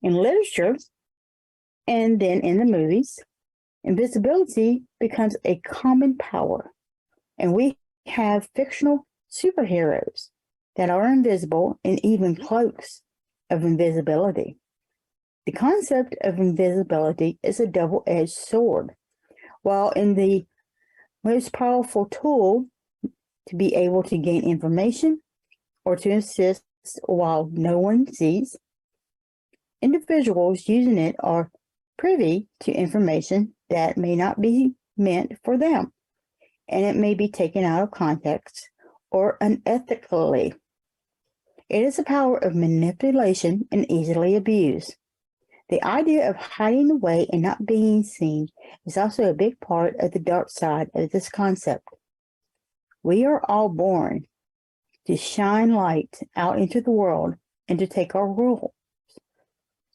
in literature, and then in the movies, invisibility becomes a common power, and we have fictional superheroes that are invisible and even cloaks of invisibility. The concept of invisibility is a double-edged sword. While in the most powerful tool to be able to gain information or to assist while no one sees, individuals using it are privy to information that may not be meant for them, and it may be taken out of context or unethically. It is a power of manipulation and easily abused. The idea of hiding away and not being seen is also a big part of the dark side of this concept. We are all born to shine light out into the world and to take our role.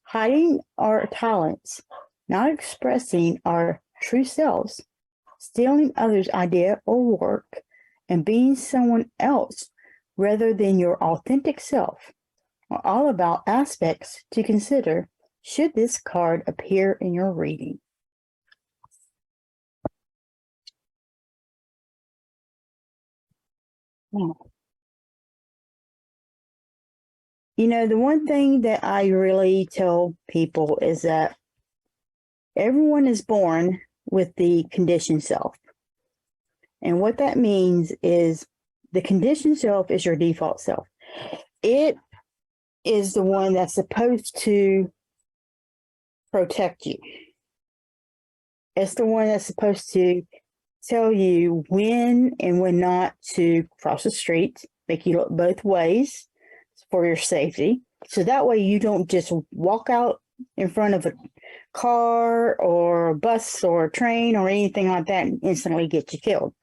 Hiding our talents, not expressing our true selves, stealing others' idea or work, and being someone else rather than your authentic self are all about aspects to consider should this card appear in your reading. Now, you know, the one thing that I really tell people is that everyone is born with the conditioned self. And what that means is the conditioned self is your default self. It is the one that's supposed to protect you. It's the one that's supposed to tell you when and when not to cross the street, make you look both ways for your safety. So that way you don't just walk out in front of a car or a bus or a train or anything like that and instantly get you killed.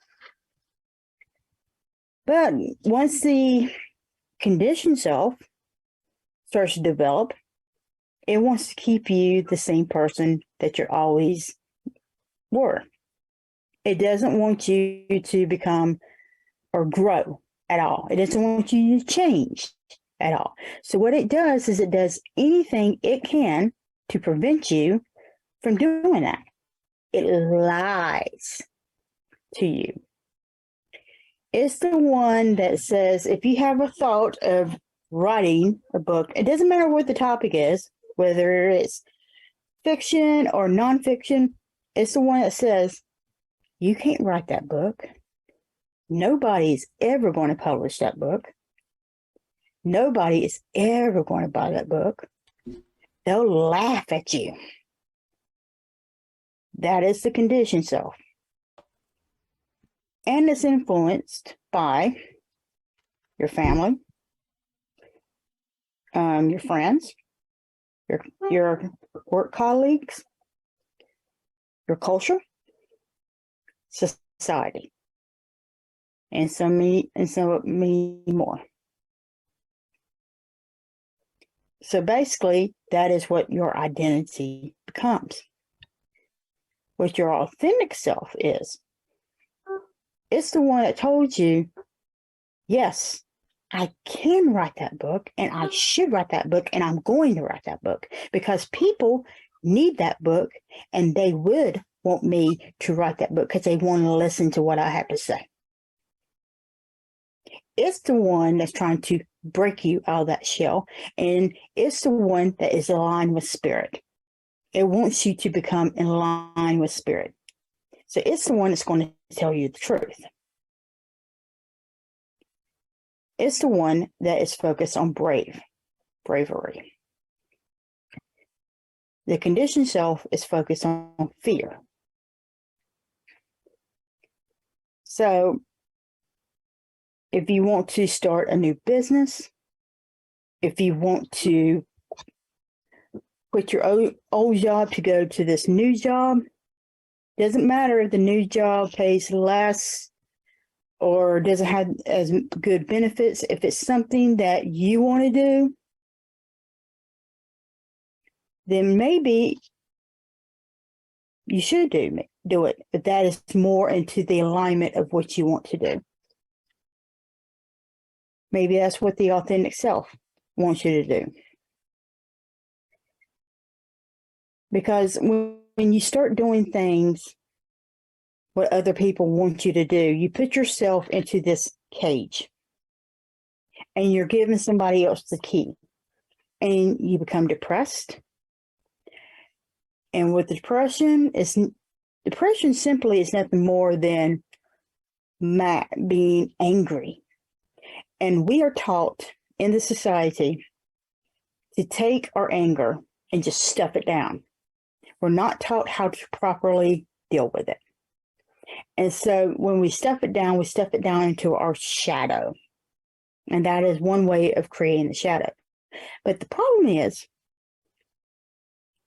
But once the conditioned self starts to develop, it wants to keep you the same person that you always were. It doesn't want you to become or grow at all. It doesn't want you to change at all. So what it does is it does anything it can to prevent you from doing that. It lies to you. It's the one that says if you have a thought of writing a book, it doesn't matter what the topic is, whether it's fiction or nonfiction, it's the one that says, you can't write that book. Nobody's ever going to publish that book. Nobody is ever going to buy that book. they'll laugh at you. That is the conditioned self. And it's influenced by your family, your friends, your work colleagues, your culture, society, and so many more. So basically, that is what your identity becomes. What your authentic self is. It's the one that told you, yes, I can write that book, and I should write that book, and I'm going to write that book because people need that book, and they would want me to write that book because they want to listen to what I have to say. It's the one that's trying to break you out of that shell, and it's the one that is aligned with spirit. It wants you to become in line with spirit. So it's the one that's going to tell you the truth. It's the one that is focused on bravery. The conditioned self is focused on fear. So if you want to start a new business, if you want to quit your old job to go to this new job, doesn't matter if the new job pays less or doesn't have as good benefits. If it's something that you want to do, then maybe you should do it. But that is more into the alignment of what you want to do. Maybe that's what the authentic self wants you to do. Because when you start doing things what other people want you to do, you put yourself into this cage and you're giving somebody else the key, and you become depressed. And with depression simply is nothing more than being angry. And we are taught in the society to take our anger and just stuff it down. We're not taught how to properly deal with it. And so when we stuff it down into our shadow. And that is one way of creating the shadow. But the problem is,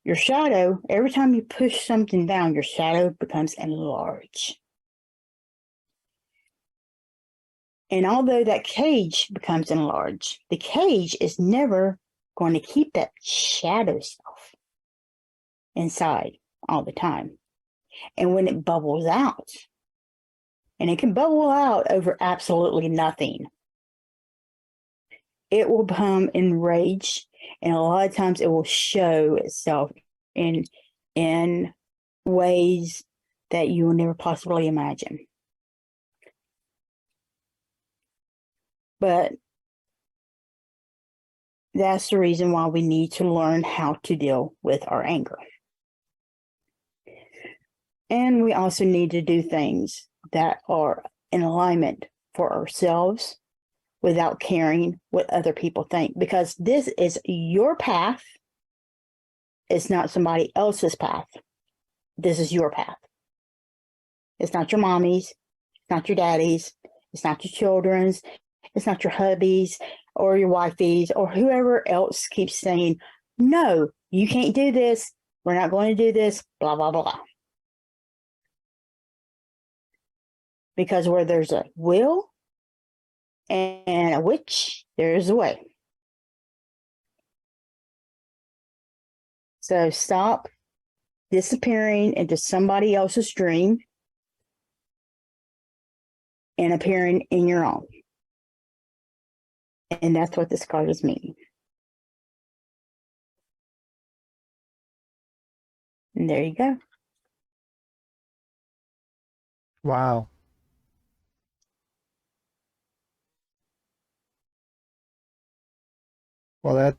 your shadow, every time you push something down, your shadow becomes enlarged. And although that cage becomes enlarged, the cage is never going to keep that shadow self inside all the time. And when it bubbles out, and it can bubble out over absolutely nothing, it will become enraged, and a lot of times it will show itself in ways that you will never possibly imagine. But that's the reason why we need to learn how to deal with our anger. And we also need to do things that are in alignment for ourselves without caring what other people think. Because this is your path. It's not somebody else's path. This is your path. It's not your mommy's. It's not your daddy's. It's not your children's. It's not your hubby's or your wifey's or whoever else keeps saying, no, you can't do this. We're not going to do this, blah, blah, blah. Because where there's a will and a witch, there's a way. So stop disappearing into somebody else's dream and appearing in your own. And that's what this card is meaning. And there you go. Wow. Well,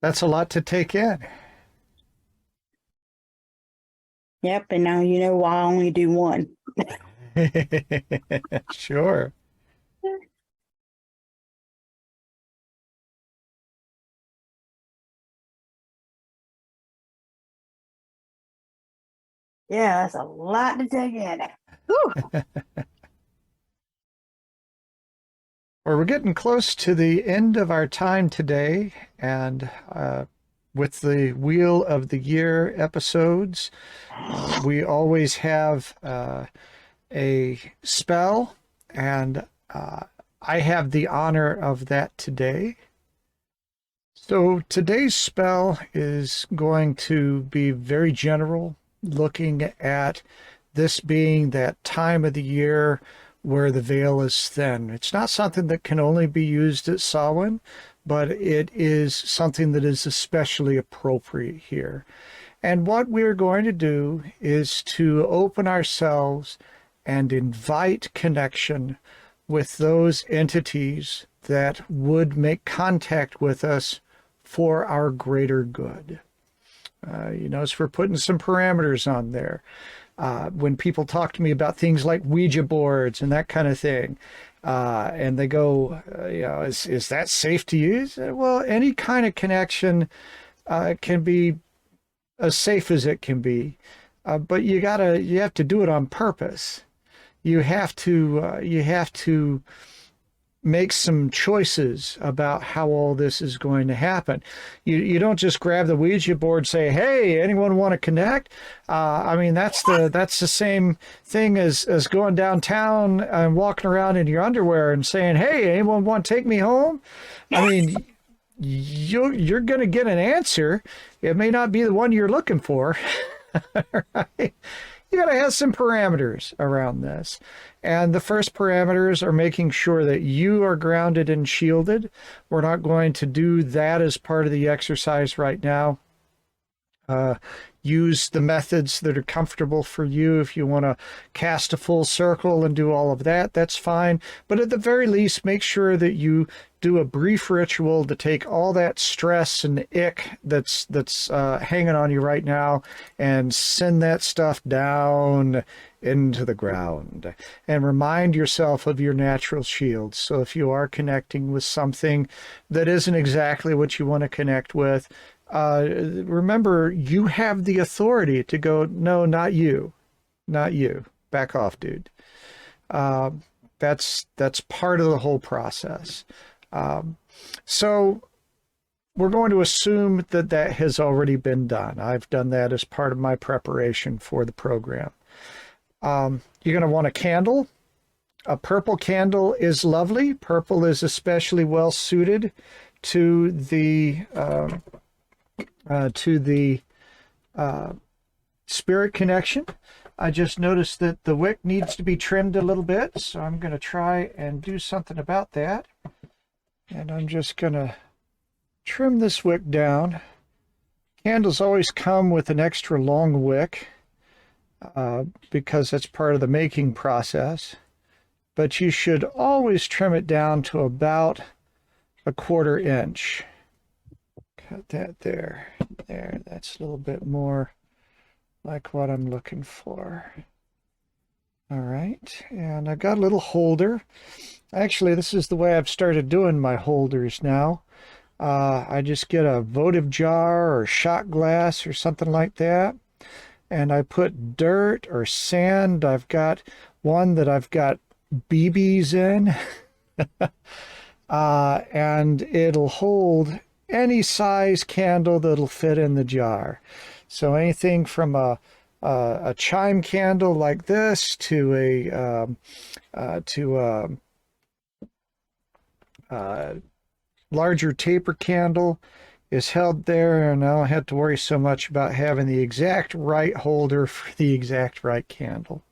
that's a lot to take in. Yep, and now you know why I only do one. Sure. Yeah, that's a lot to take in. Whew. Well, we're getting close to the end of our time today, and with the Wheel of the Year episodes, we always have a spell, and I have the honor of that today. So today's spell is going to be very general, looking at this being that time of the year where the veil is thin. It's not something that can only be used at Samhain, but it is something that is especially appropriate here. And what we're going to do is to open ourselves and invite connection with those entities that would make contact with us for our greater good. You notice we're putting some parameters on there. When people talk to me about things like Ouija boards and that kind of thing, and they go, is that safe to use? Well, any kind of connection can be as safe as it can be, but you have to do it on purpose. You have to make some choices about how all this is going to happen. You don't just grab the Ouija board and say, "Hey, anyone want to connect?" I mean, that's the same thing as going downtown and walking around in your underwear and saying, "Hey, anyone want to take me home?" I mean, you're going to get an answer. It may not be the one you're looking for. Right? You got to have some parameters around this. And the first parameters are making sure that you are grounded and shielded. We're not going to do that as part of the exercise right now. Use the methods that are comfortable for you. If you want to cast a full circle and do all of that, that's fine. But at the very least, make sure that you do a brief ritual to take all that stress and ick that's hanging on you right now and send that stuff down into the ground. And remind yourself of your natural shields. So if you are connecting with something that isn't exactly what you want to connect with, remember, you have the authority to go, "No, not you. Not you. Back off, dude." That's part of the whole process. So we're going to assume that that has already been done. I've done that as part of my preparation for the program. You're going to want a candle. A purple candle is lovely. Purple is especially well suited to the spirit connection. I just noticed that the wick needs to be trimmed a little bit, so I'm going to try and do something about that. And I'm just going to trim this wick down. Candles always come with an extra long wick because that's part of the making process. But you should always trim it down to about 1/4 inch. Cut that there. There, that's a little bit more like what I'm looking for. All right, and I got a little holder. Actually, this is the way I've started doing my holders now. I just get a votive jar or shot glass or something like that, and I put dirt or sand. I've got one that I've got BBs in, and it'll hold any size candle that'll fit in the jar. So anything from a chime candle like this to a larger taper candle is held there, and I don't have to worry so much about having the exact right holder for the exact right candle.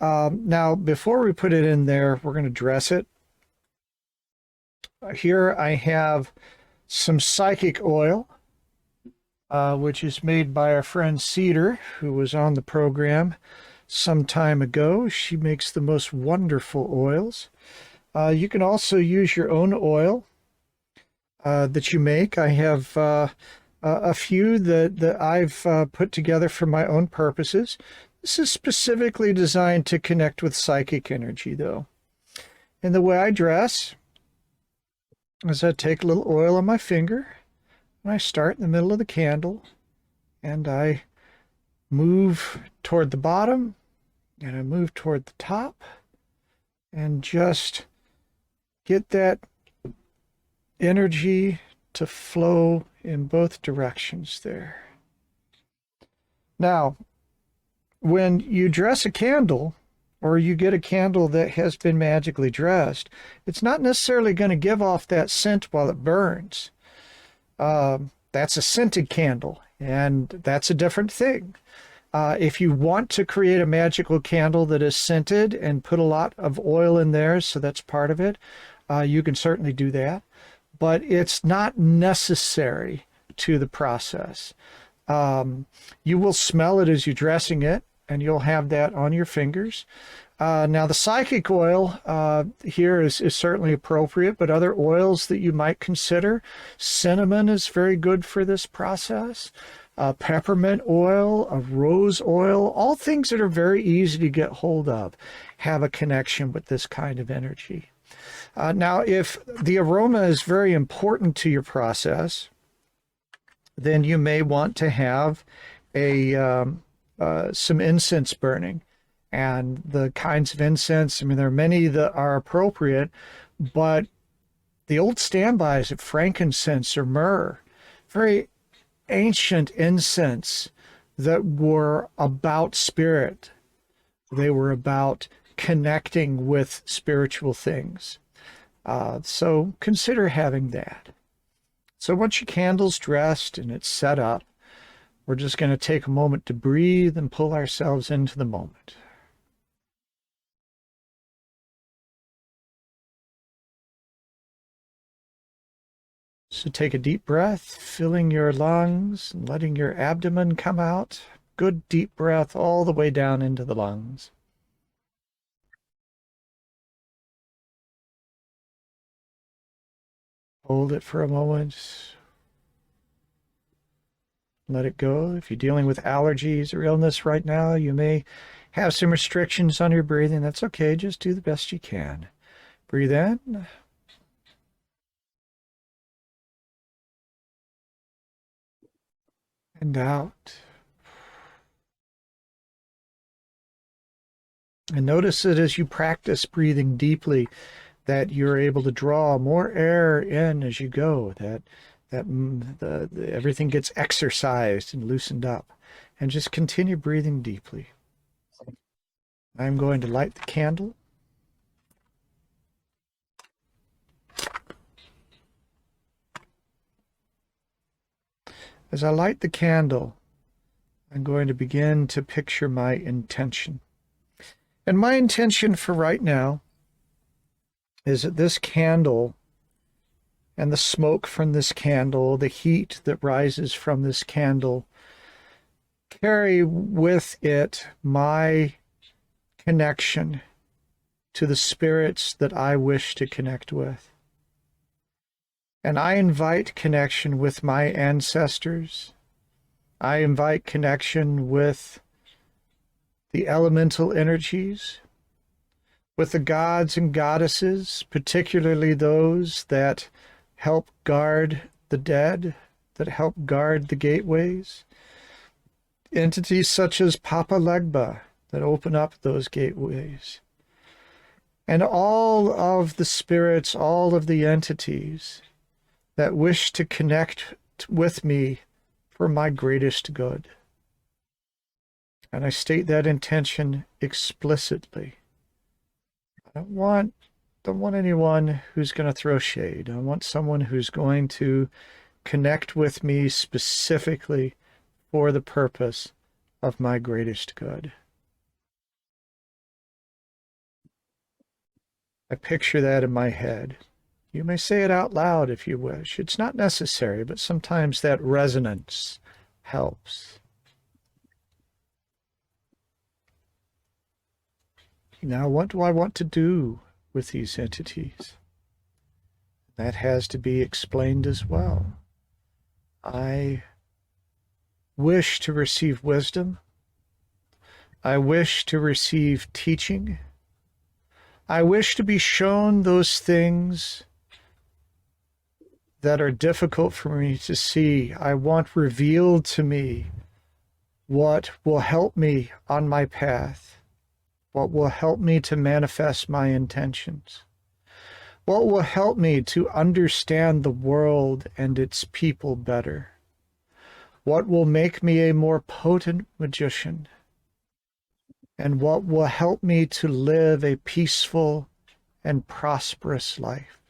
Now, before we put it in there, we're going to dress it. Here I have some psychic oil, which is made by our friend Cedar, who was on the program some time ago. She makes the most wonderful oils. You can also use your own oil that you make. I have a few that I've put together for my own purposes. This is specifically designed to connect with psychic energy, though. And the way I dress is I take a little oil on my finger, and I start in the middle of the candle, and I move toward the bottom, and I move toward the top, and just get that energy to flow in both directions there. Now, when you dress a candle, or you get a candle that has been magically dressed, it's not necessarily going to give off that scent while it burns. That's a scented candle, and that's a different thing. If you want to create a magical candle that is scented and put a lot of oil in there, so that's part of it, you can certainly do that. But it's not necessary to the process. You will smell it as you're dressing it, and you'll have that on your fingers. Now, the psychic oil here is certainly appropriate, but other oils that you might consider, cinnamon is very good for this process. Peppermint oil, a rose oil, all things that are very easy to get hold of have a connection with this kind of energy. Now, if the aroma is very important to your process, then you may want to have some incense burning. And the kinds of incense, I mean, there are many that are appropriate, but the old standbys of frankincense or myrrh, very ancient incense that were about spirit. They were about connecting with spiritual things. So consider having that. So once your candle's dressed and it's set up, we're just going to take a moment to breathe and pull ourselves into the moment. So take a deep breath, filling your lungs and letting your abdomen come out. Good deep breath all the way down into the lungs. Hold it for a moment. Let it go. If you're dealing with allergies or illness right now, you may have some restrictions on your breathing. That's okay. Just do the best you can. Breathe in. And out. And notice that as you practice breathing deeply, that you're able to draw more air in as you go, that everything gets exercised and loosened up. And just continue breathing deeply. I'm going to light the candle. As I light the candle, I'm going to begin to picture my intention. And my intention for right now is that this candle and the smoke from this candle, the heat that rises from this candle, carry with it my connection to the spirits that I wish to connect with. And I invite connection with my ancestors. I invite connection with the elemental energies, with the gods and goddesses, particularly those that help guard the dead, that help guard the gateways. Entities such as Papa Legba that open up those gateways. And all of the spirits, all of the entities that wish to connect with me for my greatest good. And I state that intention explicitly. I don't want anyone who's going to throw shade. I want someone who's going to connect with me specifically for the purpose of my greatest good. I picture that in my head. You may say it out loud if you wish. It's not necessary, but sometimes that resonance helps. Now, what do I want to do with these entities? That has to be explained as well. I wish to receive wisdom. I wish to receive teaching. I wish to be shown those things that are difficult for me to see. I want revealed to me what will help me on my path, what will help me to manifest my intentions, what will help me to understand the world and its people better, what will make me a more potent magician, and what will help me to live a peaceful and prosperous life.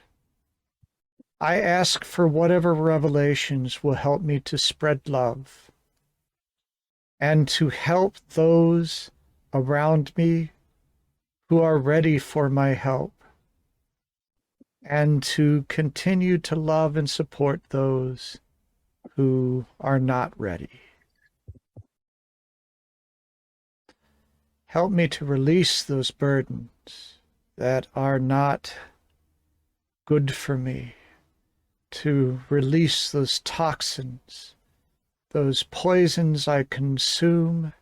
I ask for whatever revelations will help me to spread love and to help those around me who are ready for my help, and to continue to love and support those who are not ready. Help me to release those burdens that are not good for me, to release those toxins, those poisons I consume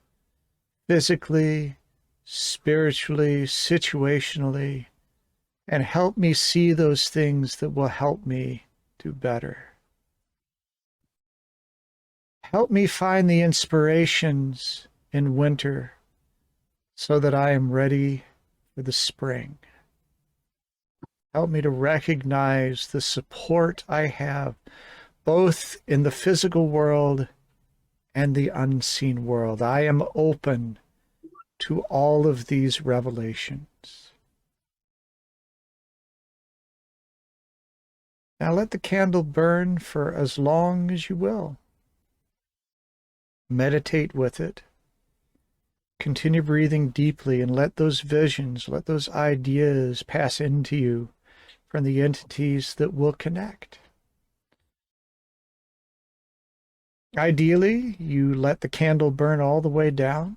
physically, spiritually, situationally, and help me see those things that will help me do better. Help me find the inspirations in winter so that I am ready for the spring. Help me to recognize the support I have both in the physical world and the unseen world. I am open to all of these revelations. Now let the candle burn for as long as you will. Meditate with it. Continue breathing deeply and let those visions, let those ideas pass into you from the entities that will connect. Ideally, you let the candle burn all the way down.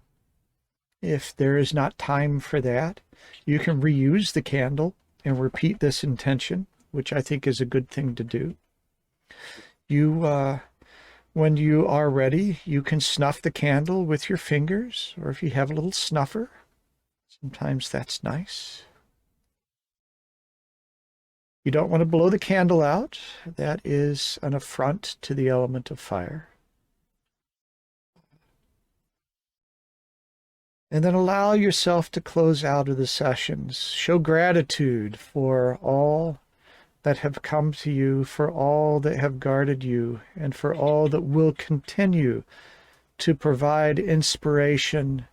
If there is not time for that, you can reuse the candle and repeat this intention, which I think is a good thing to do. When you are ready, you can snuff the candle with your fingers, or if you have a little snuffer, sometimes that's nice. You don't want to blow the candle out. That is an affront to the element of fire. And then allow yourself to close out of the sessions. Show gratitude for all that have come to you, for all that have guarded you, and for all that will continue to provide inspiration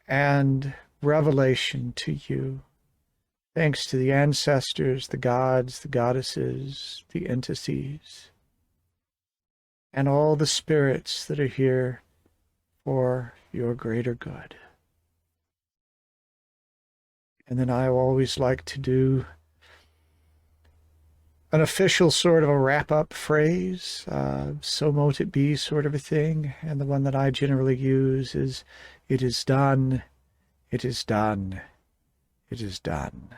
and revelation to you. Thanks to the ancestors, the gods, the goddesses, the entities, and all the spirits that are here for your greater good. And then I always like to do an official sort of a wrap-up phrase, so mote it be sort of a thing. And the one that I generally use is, it is done, it is done, it is done.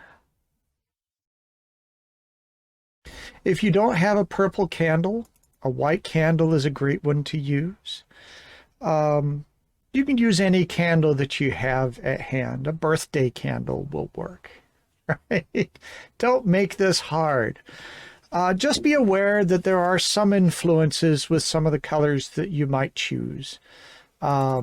If you don't have a purple candle, a white candle is a great one to use. You can use any candle that you have at hand. A birthday candle will work. Right? Don't make this hard. Just be aware that there are some influences with some of the colors that you might choose. A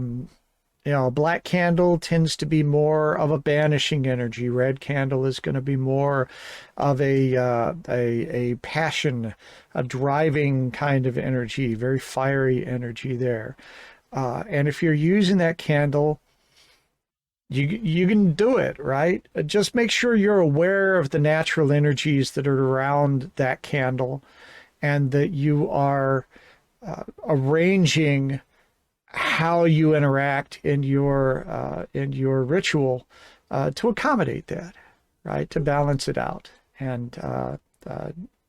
black candle tends to be more of a banishing energy. Red candle is going to be more of a passion, a driving kind of energy, very fiery energy there. And if you're using that candle, you can do it, right? Just make sure you're aware of the natural energies that are around that candle, and that you are arranging how you interact in your ritual to accommodate that, right? To balance it out and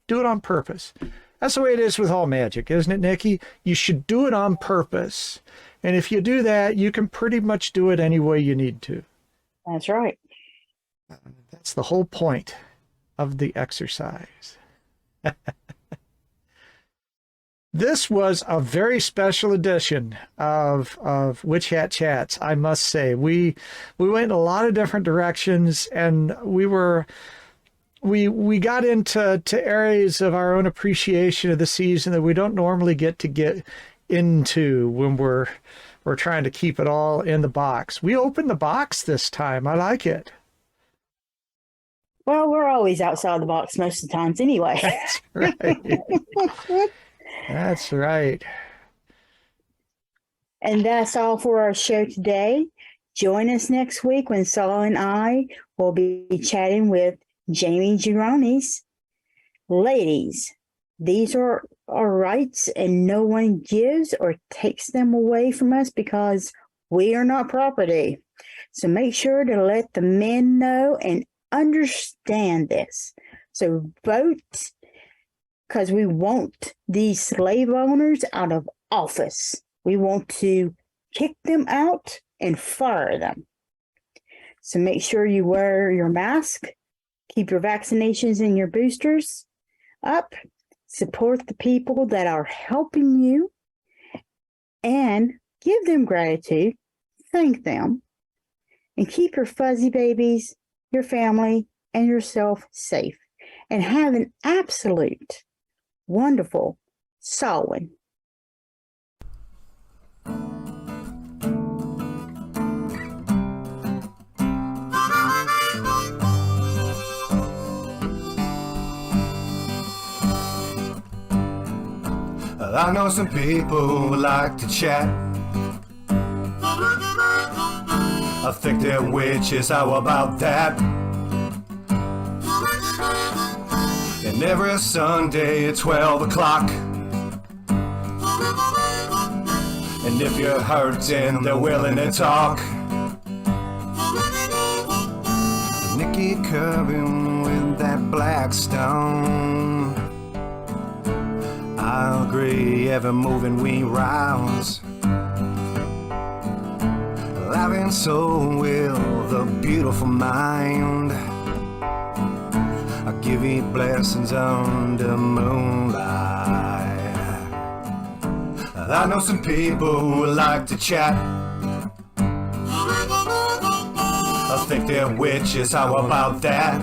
do it on purpose. That's the way it is with all magic, isn't it, Nikki? You should do it on purpose. And if you do that, you can pretty much do it any way you need to. That's right. That's the whole point of the exercise. This was a very special edition of Witch Hat Chats, I must say. We went in a lot of different directions, and we got into areas of our own appreciation of the season that we don't normally get into when we're we're trying to keep it all in the box. We opened the box this time. I like it. Well, we're always outside the box most of the times anyway. That's right. That's right. And that's all for our show today. Join us next week when Saul and I will be chatting with Jamie Gironis. Ladies, these are our rights and no one gives or takes them away from us because we are not property. So make sure to let the men know and understand this. So vote, because we want these slave owners out of office. We want to kick them out and fire them. So make sure you wear your mask, keep your vaccinations and your boosters up, support the people that are helping you, and give them gratitude, thank them, and keep your fuzzy babies, your family, and yourself safe. And have an absolute wonderful Samhain. I know some people who like to chat. I think they're witches, how about that? And every Sunday at 12 o'clock. And if you're hurting, they're willing to talk. Nikki, Kirby with that black stone. I agree, Evermoving We Rise. Life and soul will the beautiful mind. I give you blessings under moonlight. I know some people who like to chat. I think they're witches, how about that?